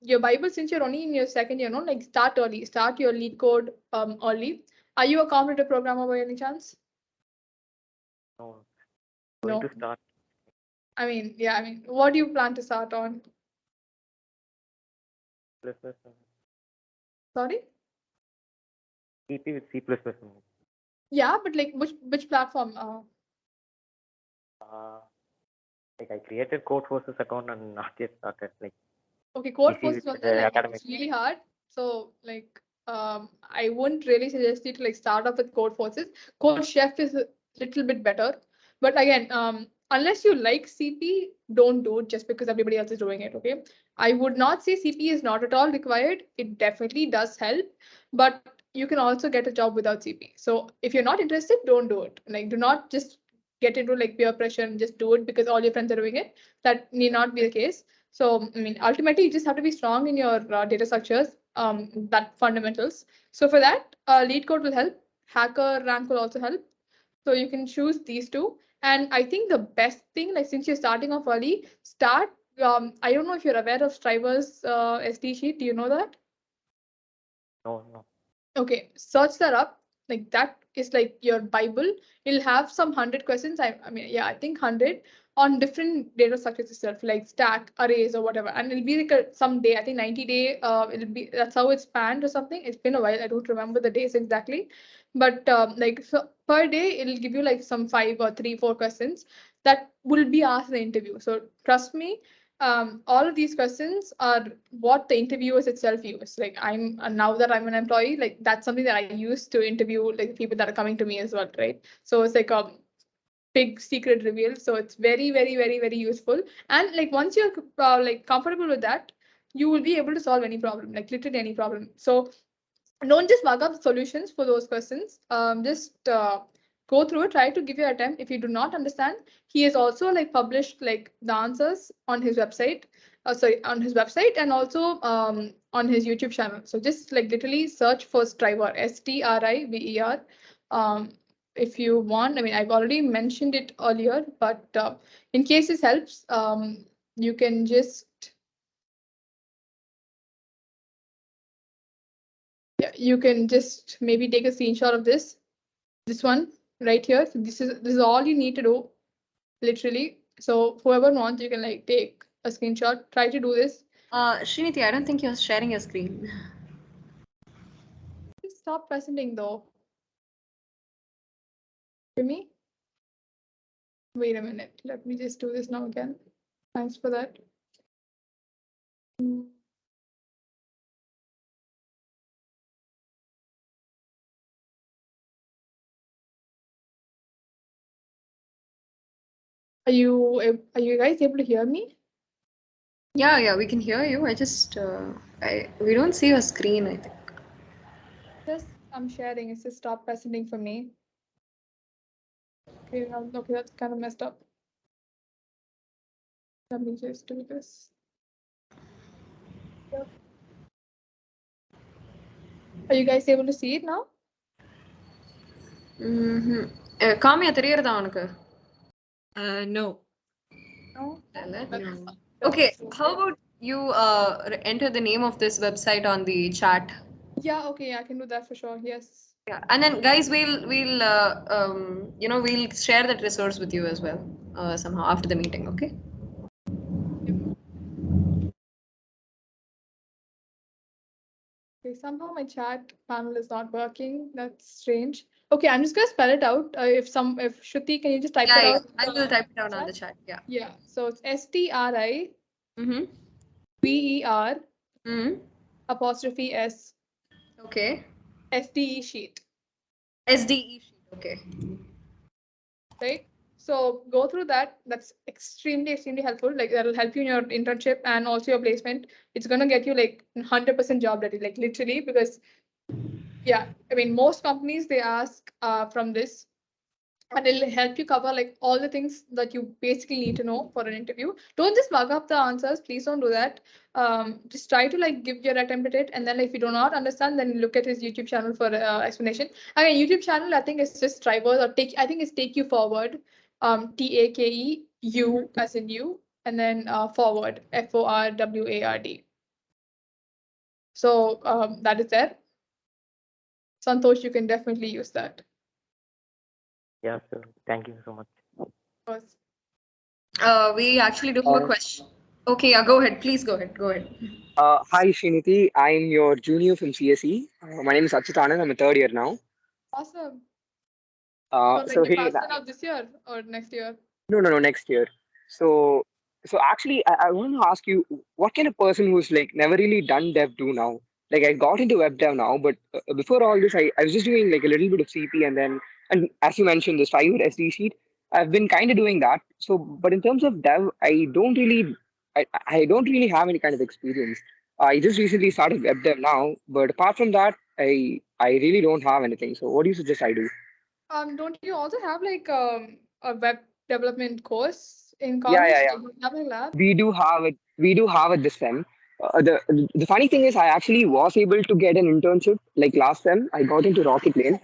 your Bible, since you're only in your second year, no, like start early, start your lead code early. Are you a competitive programmer by any chance? No, going No. to start I mean, yeah, I mean, what do you plan to start on? plus plus. Sorry? CP with C plus plus. Yeah, but like which platform? Like I created Code Forces account and not yet started. Like Okay, code easy forces with on there, like academic. it's really hard. So like I wouldn't really suggest you to like start off with code forces. Code chef is a little bit better. But again, unless you like CP, don't do it just because everybody else is doing it. Okay. I would not say CP is not at all required. It definitely does help, but you can also get a job without CP. So if you're not interested, don't do it. Like do not just get into like peer pressure and just do it because all your friends are doing it. That need not be the case. So, I mean, ultimately, you just have to be strong in your data structures, that fundamentals. So for that, lead code will help. Hacker rank will also help. So you can choose these two. And I think the best thing, like since you're starting off early, start. I don't know if you're aware of Striver's SD sheet. Do you know that? No. Okay, search that up. Like that is like your Bible. It'll have some 100 questions. I mean, yeah, I think 100 on different data structures itself, like stack, arrays, or whatever. And it'll be like some day. I think 90-day. It'll be that's how it's spanned or something. It's been a while. I don't remember the days exactly, but like so per day, it'll give you like some 5 or 3, 4 questions that will be asked in the interview. So trust me, all of these questions are what the interviewers itself use. Like now that I'm an employee, like that's something that I use to interview like people that are coming to me as well, right? So it's like a big secret reveal. So it's very, very, very, very useful. And like once you're like comfortable with that, you will be able to solve any problem, like literally any problem. So don't just mug up solutions for those questions. Just go through it, try to give your attempt. If you do not understand, he has also like published like the answers on his website. Sorry, on his website and also on his YouTube channel. So just like literally search for Striver, Striver. if you want. I mean, I've already mentioned it earlier, but in case this helps, you can just maybe take a screenshot of this one right here. So this is all you need to do, literally. So whoever wants, you can like take a screenshot. Try to do this. Srinidhi, I don't think you're sharing your screen. Just stop presenting though. Hear me? Wait a minute. Let me just do this now again. Thanks for that. Are you guys able to hear me? Yeah, we can hear you. I just we don't see your screen, I think. I'm sharing. It's just stop presenting for me. Okay, okay, that's kind of messed up. Let me just do this. Yep. Are you guys able to see it now? காமியா தெரியறதா உனக்கு? No. No. No. Okay, how about you enter the name of this website on the chat? Yeah, okay, I can do that for sure. Yes. Yeah, and then guys, we'll we'll share that resource with you as well somehow after the meeting. Okay. Okay, somehow my chat panel is not working. That's strange. Okay, I'm just gonna spell it out. If Shruti, can you just type it out? I will type it down on the chat. Yeah. Yeah. So it's STRI Mm-hmm. BER Mm-hmm. apostrophe S Okay. SDE sheet. SDE sheet. Okay. Right. So go through that. That's extremely helpful. Like that'll help you in your internship and also your placement. It's gonna get you like 100% job ready, like literally, because yeah, I mean most companies they ask from this, and it'll help you cover like all the things that you basically need to know for an interview. Don't just mug up the answers. Please don't do that. Just try to like give your attempt at it, and then if you do not understand, then look at his YouTube channel for explanation. Again, YouTube channel I think it's just drivers or take. I think it's Take You Forward. TAKEU as in you, and then forward FORWARD. So that is there. Santosh, you can definitely use that. Yeah, sir. Thank you so much. We actually do have a question. Okay, yeah, go ahead. Please go ahead. Go ahead. Hi, Srinidhi. I'm your junior from CSE. My name is Achutanand. I'm a third year now. Awesome. So you hey, passed it out this year or next year? no, next year. So actually, I want to ask you, what can a person who's like never really done dev do now? Like I got into web dev now, but before all this, I was just doing like a little bit of CP and as you mentioned, this 5 SD sheet, I've been kind of doing that. So, but in terms of dev, I don't really have any kind of experience. I just recently started web dev now, but apart from that, I really don't have anything. So, what do you suggest I do? Don't you also have like a web development course in college? Yeah. Do you have a lab? We do have it. We do have it this time. The funny thing is, I actually was able to get an internship like last time. I got into Rocket Lane.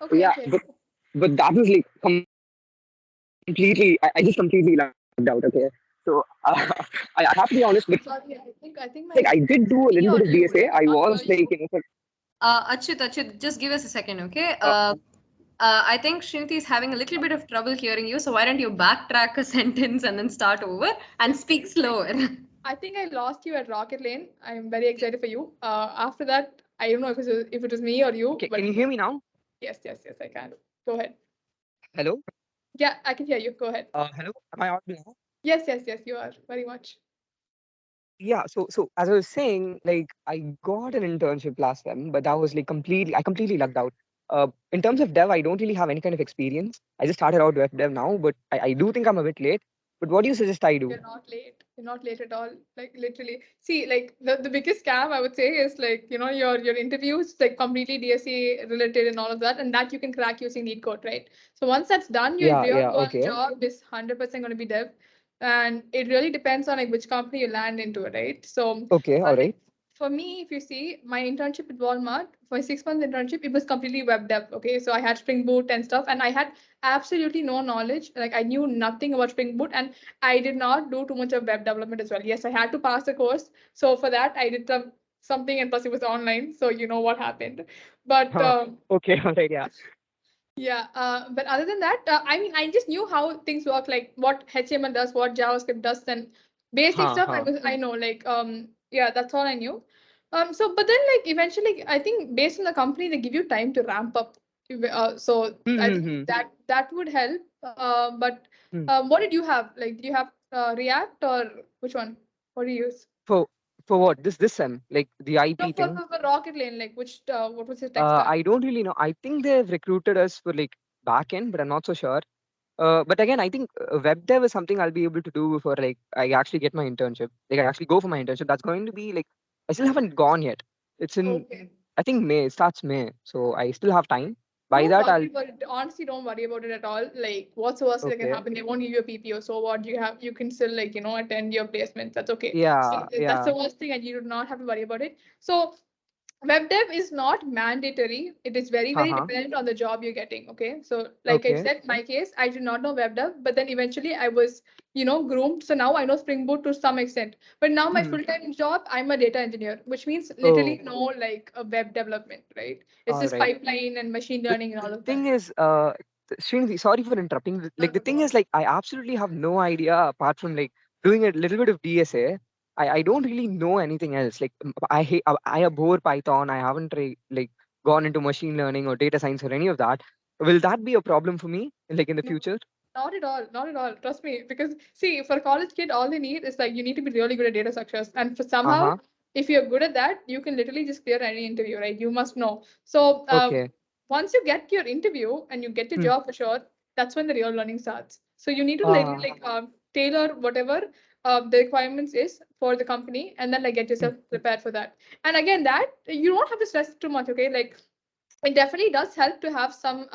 Okay, Yeah, okay. but that was like completely. I just completely lagged out. Okay, so I have to be honest. But Sorry, I think like my I did do a me little or bit of you, DSA. I not was hear like, you. Achut, just give us a second, okay? I think Srinidhi is having a little bit of trouble hearing you, so why don't you backtrack a sentence and then start over and speak slower? I think I lost you at Rocket Lane. I'm very excited for you. After that, I don't know if it was me or you. can you hear me now? Yes, I can. Go ahead. Hello. Yeah, I can hear you. Go ahead. Hello. Am I audible now? Yes, you are very much. Yeah, so as I was saying, like I got an internship last time, but that was like I completely lucked out. In terms of dev, I don't really have any kind of experience. I just started out web dev now, but I do think I'm a bit late. But what do you suggest I do? You're not late. You're not late at all. Like literally. See, like the biggest scam I would say is like, your interviews, like completely DSE related and all of that, and that you can crack using Lead Code, right? So once that's done, your real world Okay. job is 100% going to be dev. And it really depends on like which company you land into, right? So Okay, all right. for me, if you see my internship at Walmart, for 6 months internship, it was completely web dev. Okay, so I had Spring Boot and stuff, and I had absolutely no knowledge. Like I knew nothing about Spring Boot, and I did not do too much of web development as well. Yes, I had to pass the course, so for that I did something, and plus it was online, so you know what happened. But Huh. Okay, all right, yeah. yeah, but other than that, I mean, I just knew how things work, like what HTML does, what JavaScript does, and basic stuff. Huh. I know, like yeah, that's all I knew. So but then like eventually, I think based on the company, they give you time to ramp up. So I Hmm. think that would help. But Hmm. what did you have? Like, do you have React or which one? What do you use? For for what? This sem, like the No, IT thing. for Rocket Lane, like which what was your tech stack? I don't really know. I think they've recruited us for like back end, but I'm not so sure. But again, I think web dev is something I'll be able to do before like I actually get my internship. Like I actually go for my internship. That's going to be like I still haven't gone yet. It's in Okay. I think May. It starts May, so I still have time. By Don't that, worry I'll about it. Honestly, don't worry about it at all. Like, what's the worst that can okay. happen? They won't give you a PPO. So what? You can still like attend your placements. That's okay. So Yeah, that's yeah. the worst thing, and you do not have to worry about it. So web dev is not mandatory. It is very, very Uh-huh. dependent on the job you're getting. Okay. So like I Okay. said, my case, I did not know web dev, but then eventually I was, groomed. So now I know Spring Boot to some extent. But now my Hmm. full-time job, I'm a data engineer, which means Oh, literally no like a web development, right? It's all just right. pipeline and machine The learning and all of that. thing is, Srinidhi, sorry for interrupting. Like the thing is, like I absolutely have no idea apart from like doing a little bit of DSA. I don't really know anything else. Like I abhor Python. I haven't like gone into machine learning or data science or any of that. Will that be a problem for me, like in the No, future? not at all. Not at all. Trust me. Because see, for a college kid, all they need is like you need to be really good at data structures. And for somehow, Uh-huh. if you're good at that, you can literally just clear any interview, right? You must know. So Okay. once you get your interview and you get your Hmm. job for sure, that's when the real learning starts. So you need to Uh, like tailor whatever the requirements is for the company, and then like get hmm. yourself prepared for that. And again, that you don't have to stress too much. Okay, like it definitely does help to have some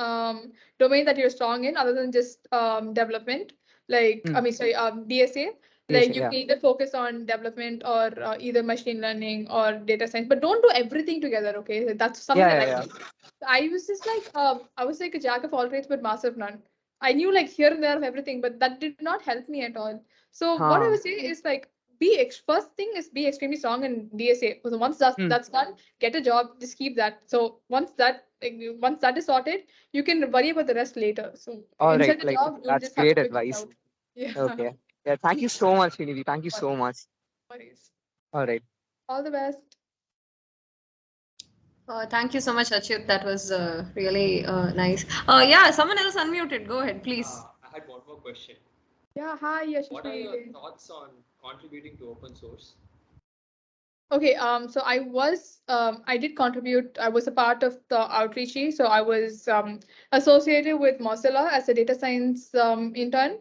domain that you're strong in other than just development, like Hmm. I mean sorry, DSA. DSA, Like you yeah. can either focus on development or either machine learning or data science, but don't do everything together. Okay, that's something Yeah, that yeah, yeah. I was just like I was like a jack of all trades but master of none. I knew like here and there of everything, but that did not help me at all. So what I Huh. would say is like first thing is be extremely strong in DSA. So once Hmm. that's done, get a job, just keep that. So once that is sorted, you can worry about the rest later. So All right. inside the Like job, you'll that's just have to great figure it advice. out. Yeah. Okay. Yeah. Thank you so much, Srinidhi. Thank you so much. Worries. All right. All the best. Thank you so much, Achyut. That was really nice. Yeah, someone else unmuted. Go ahead, please. I had one more question. Yeah, hi What are your Yashashvi. thoughts on contributing to open source? Okay, so I did contribute. I was a part of the outreachy, so I was associated with Mozilla as a data science intern.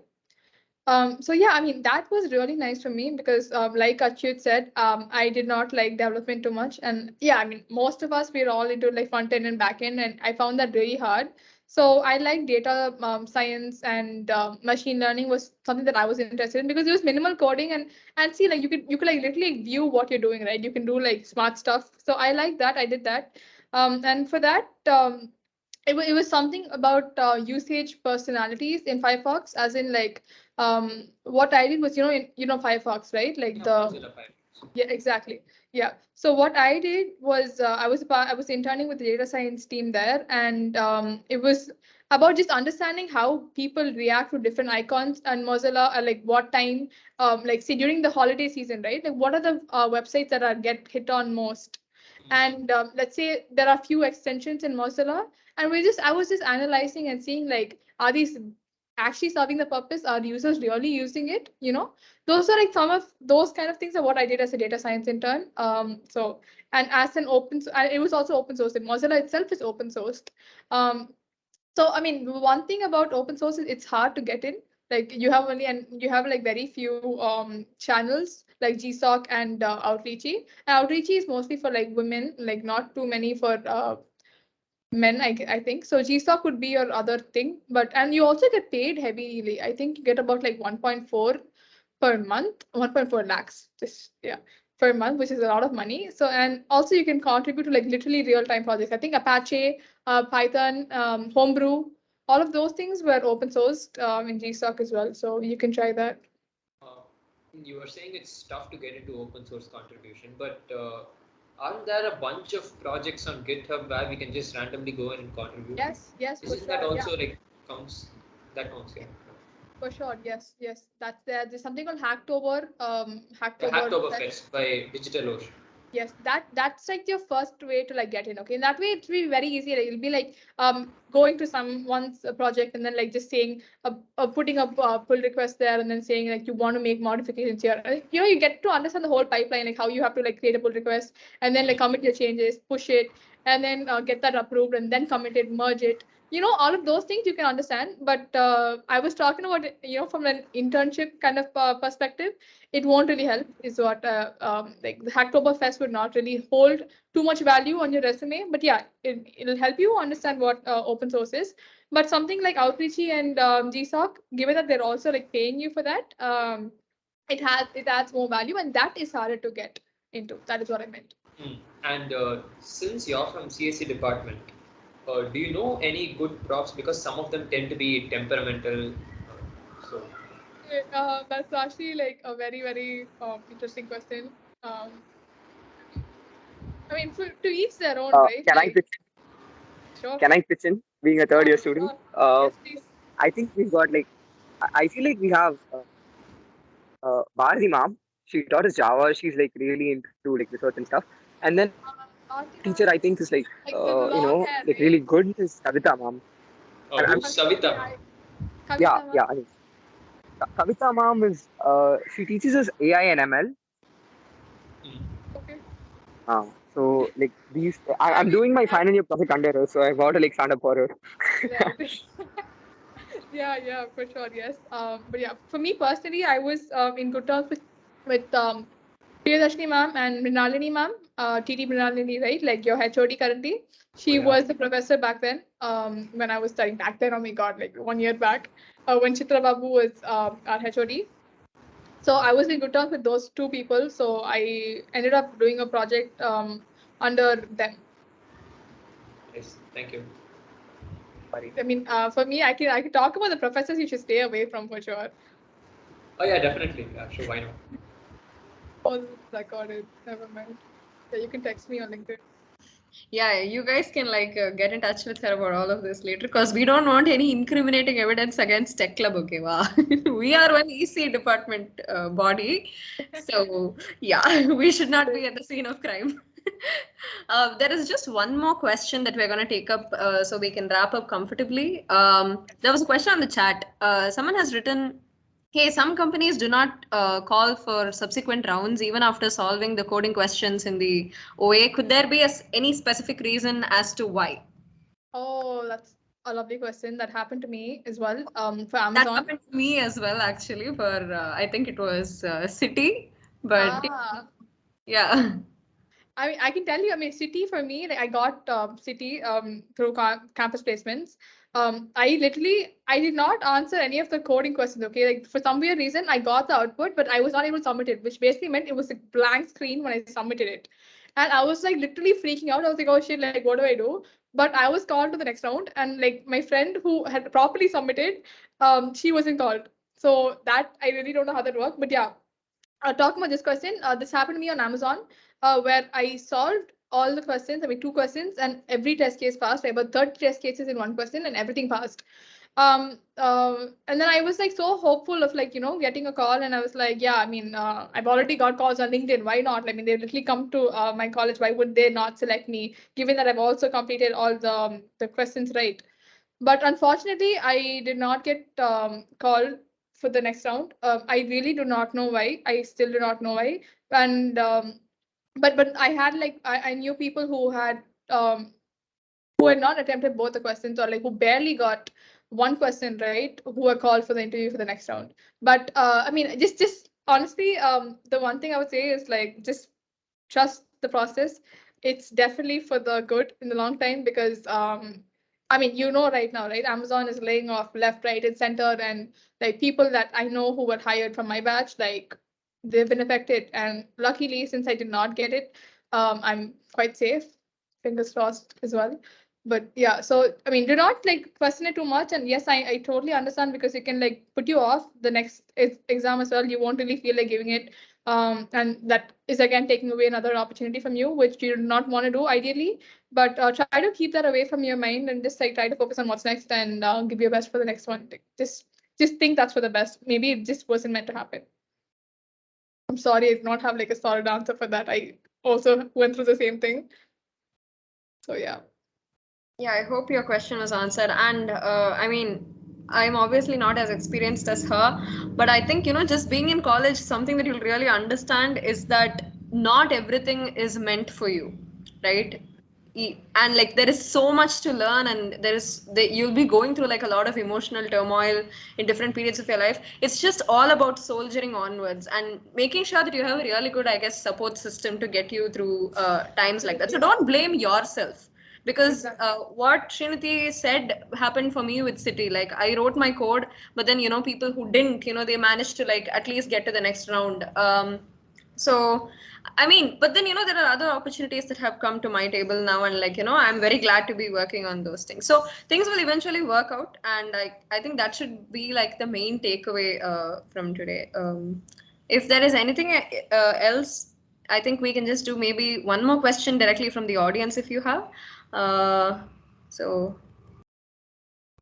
So yeah, I mean that was really nice for me because like Achyut said, I did not like development too much, and yeah, I mean most of us we're all into like front end and back end, and I found that really hard. So I like data science and machine learning was something that I was interested in because it was minimal coding and see like you could like literally view what you're doing, right? You can do like smart stuff. So I like that. I did that, and for that. It was something about usage personalities in Firefox, as in like what I did was Firefox, right? Like Yeah, the Mozilla Firefox. yeah, exactly. Yeah. So what I did was I was interning with the data science team there, and it was about just understanding how people react to different icons and Mozilla, like what time, like say during the holiday season, right? Like what are the websites that are get hit on most? And let's say there are few extensions in Mozilla, and I was just analyzing and seeing like are these actually serving the purpose? Are users really using it? Those are like some of those kind of things are what I did as a data science intern. So and as an it was also open source. Mozilla itself is open sourced. So I mean, one thing about open source is it's hard to get in. Like you have like very few channels like GSOC and Outreachy. And Outreachy is mostly for like women, like not too many for men, I think. So GSOC would be your other thing, and you also get paid heavily. I think you get about like 1.4 per month, 1.4 lakhs. Just yeah, per month, which is a lot of money. So, and also you can contribute to like literally real-time projects. I think Apache, Python, Homebrew, all of those things were open sourced in GSoC as well. So you can try that. Uh, you were saying it's tough to get into open source contribution, but aren't there a bunch of projects on GitHub where we can just randomly go in and contribute? Yes, for Isn't that sure. also like counts? That counts, yeah. For sure, yes. That's there. There's something called Hacktober. The Hacktober. Hacktober Fest by DigitalOcean. Yes, that's like your first way to like get in. Okay, in that way it will be very easy. Like, it'll be like going to someone's project and then like just saying putting up pull request there and then saying like you want to make modifications here. You get to understand the whole pipeline, like how you have to like create a pull request and then like commit your changes, push it, and then get that approved and then commit it, merge it. All of those things you can understand. But I was talking about it, from an internship kind of perspective, it won't really help, is what like the Hacktoberfest would not really hold too much value on your resume. But yeah, it'll help you understand what open source is. But something like Outreachy and GSoC, given that they're also like paying you for that, it adds more value, and that is harder to get into. That is what I meant. And since you're from CSC department, do you know any good profs? Because some of them tend to be temperamental. So That's actually like a very, very interesting question. I mean, to each their own, right? Can I Like, pitch sure. Can I pitch in? Being a third year student, Yes, please. I think we've got like I feel like we have Bharati ma'am. She taught us Java. She's like really into like research and stuff. And then another teacher I think is like the long hair, like really good is Kavita ma'am. who's Savita? Yeah. I mean, Kavita ma'am is she teaches us AI and ML. Okay. So like I'm doing my final year project under her, so I got to like stand up for her. Right. Yeah, for sure, yes. But yeah, for me personally, I was in good terms with Priyadashini ma'am and Mrinalini ma'am, TT Mrinalini, right? Like your HOD currently. She was the professor back then. When I was studying back then. Oh my God, like 1 year back, when Chitra Babu was our HOD. So I was in good terms with those two people. So I ended up doing a project under them. Yes, thank you. I mean, for me, I can talk about the professors you should stay away from for sure. Oh yeah, definitely. Yeah, sure. Why not? Oh, this is recorded. Never mind. Yeah, you can text me on LinkedIn. Yeah, you guys can like get in touch with her about all of this later because we don't want any incriminating evidence against Tech Club. Okay, wow. We are one EC department body, so yeah, we should not be at the scene of crime. There is just one more question that we're going to take up so we can wrap up comfortably. There was a question on the chat. Someone has written, hey, some companies do not call for subsequent rounds even after solving the coding questions in the OA. Could there be any specific reason as to why? Oh, that's a lovely question. That happened to me as well. For Amazon. That happened to me as well, actually, for I think it was City, but yeah. I mean, I can tell you, I mean, City for me, like I got City through campus placements. I did not answer any of the coding questions. Okay, like for some weird reason, I got the output, but I was not able to submit it, which basically meant it was a blank screen when I submitted it. And I was like literally freaking out. I was like, oh shit, like what do I do? But I was called to the next round, and like my friend who had properly submitted, she wasn't called. So that I really don't know how that worked. But yeah, talking about this question, this happened to me on Amazon, where I solved all the questions. I mean, two questions, and every test case passed. I had about 30 test cases in one question, and everything passed. And then I was like so hopeful of like getting a call, and I was like, yeah, I mean, I've already got calls on LinkedIn. Why not? I mean, they literally come to my college. Why would they not select me, given that I've also completed all the questions right? But unfortunately, I did not get called for the next round. I really do not know why. I still do not know why. And but I had like I knew people who had not attempted both the questions, or like who barely got one question right, who were called for the interview for the next round. But I mean, just honestly, the one thing I would say is like just trust the process. It's definitely for the good in the long time, because I mean, right now, right? Amazon is laying off left, right, and center, and like people that I know who were hired from my batch, like they've been affected. And luckily, since I did not get it, I'm quite safe. Fingers crossed as well. But yeah, so I mean, do not like question it too much. And yes, I totally understand, because it can like put you off the next exam as well. You won't really feel like giving it. And that is again taking away another opportunity from you, which you do not want to do ideally. But try to keep that away from your mind and just like try to focus on what's next and give your best for the next one. Like, just think that's for the best. Maybe it just wasn't meant to happen. I'm sorry, I do not have like a solid answer for that. I also went through the same thing. So yeah. Yeah, I hope your question was answered. And I mean, I'm obviously not as experienced as her, but I think, just being in college, something that you'll really understand is that not everything is meant for you, right? And like there is so much to learn, and you'll be going through like a lot of emotional turmoil in different periods of your life. It's just all about soldiering onwards and making sure that you have a really good, I guess, support system to get you through times like that. So don't blame yourself, because what Srinati said happened for me with City. Like I wrote my code, but then people who didn't, they managed to like at least get to the next round. So I mean, but then there are other opportunities that have come to my table now, and like I'm very glad to be working on those things. So things will eventually work out, and I think that should be like the main takeaway from today. If there is anything else, I think we can just do maybe one more question directly from the audience if you have. So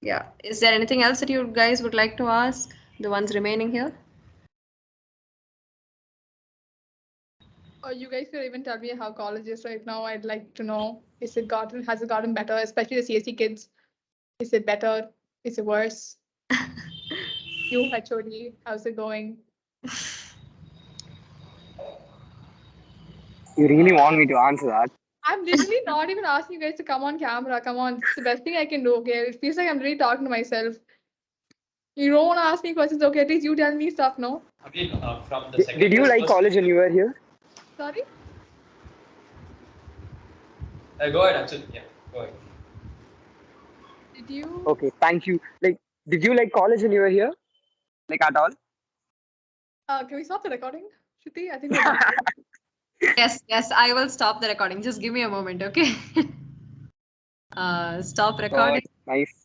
yeah, is there anything else that you guys would like to ask, the ones remaining here? Or you guys could even tell me how college is right now. I'd like to know, has it gotten better, especially the CSE kids? Is it better? Is it worse? You, HOD, how's it going? You really want me to answer that? I'm literally not even asking you guys to come on camera. Come on, it's the best thing I can do. Okay, it feels like I'm really talking to myself. You don't want to ask me questions. Okay, at least you tell me stuff. No. I mean, from the Did second you year's like college when you were here? Sorry. Go ahead, Anshul. Yeah, go ahead. Did you? Okay, thank you. Like, did you like college when you were here? Like at all? Can we stop the recording, Shruti? I think we're done. Yes, I will stop the recording. Just give me a moment, okay? Stop recording. Nice.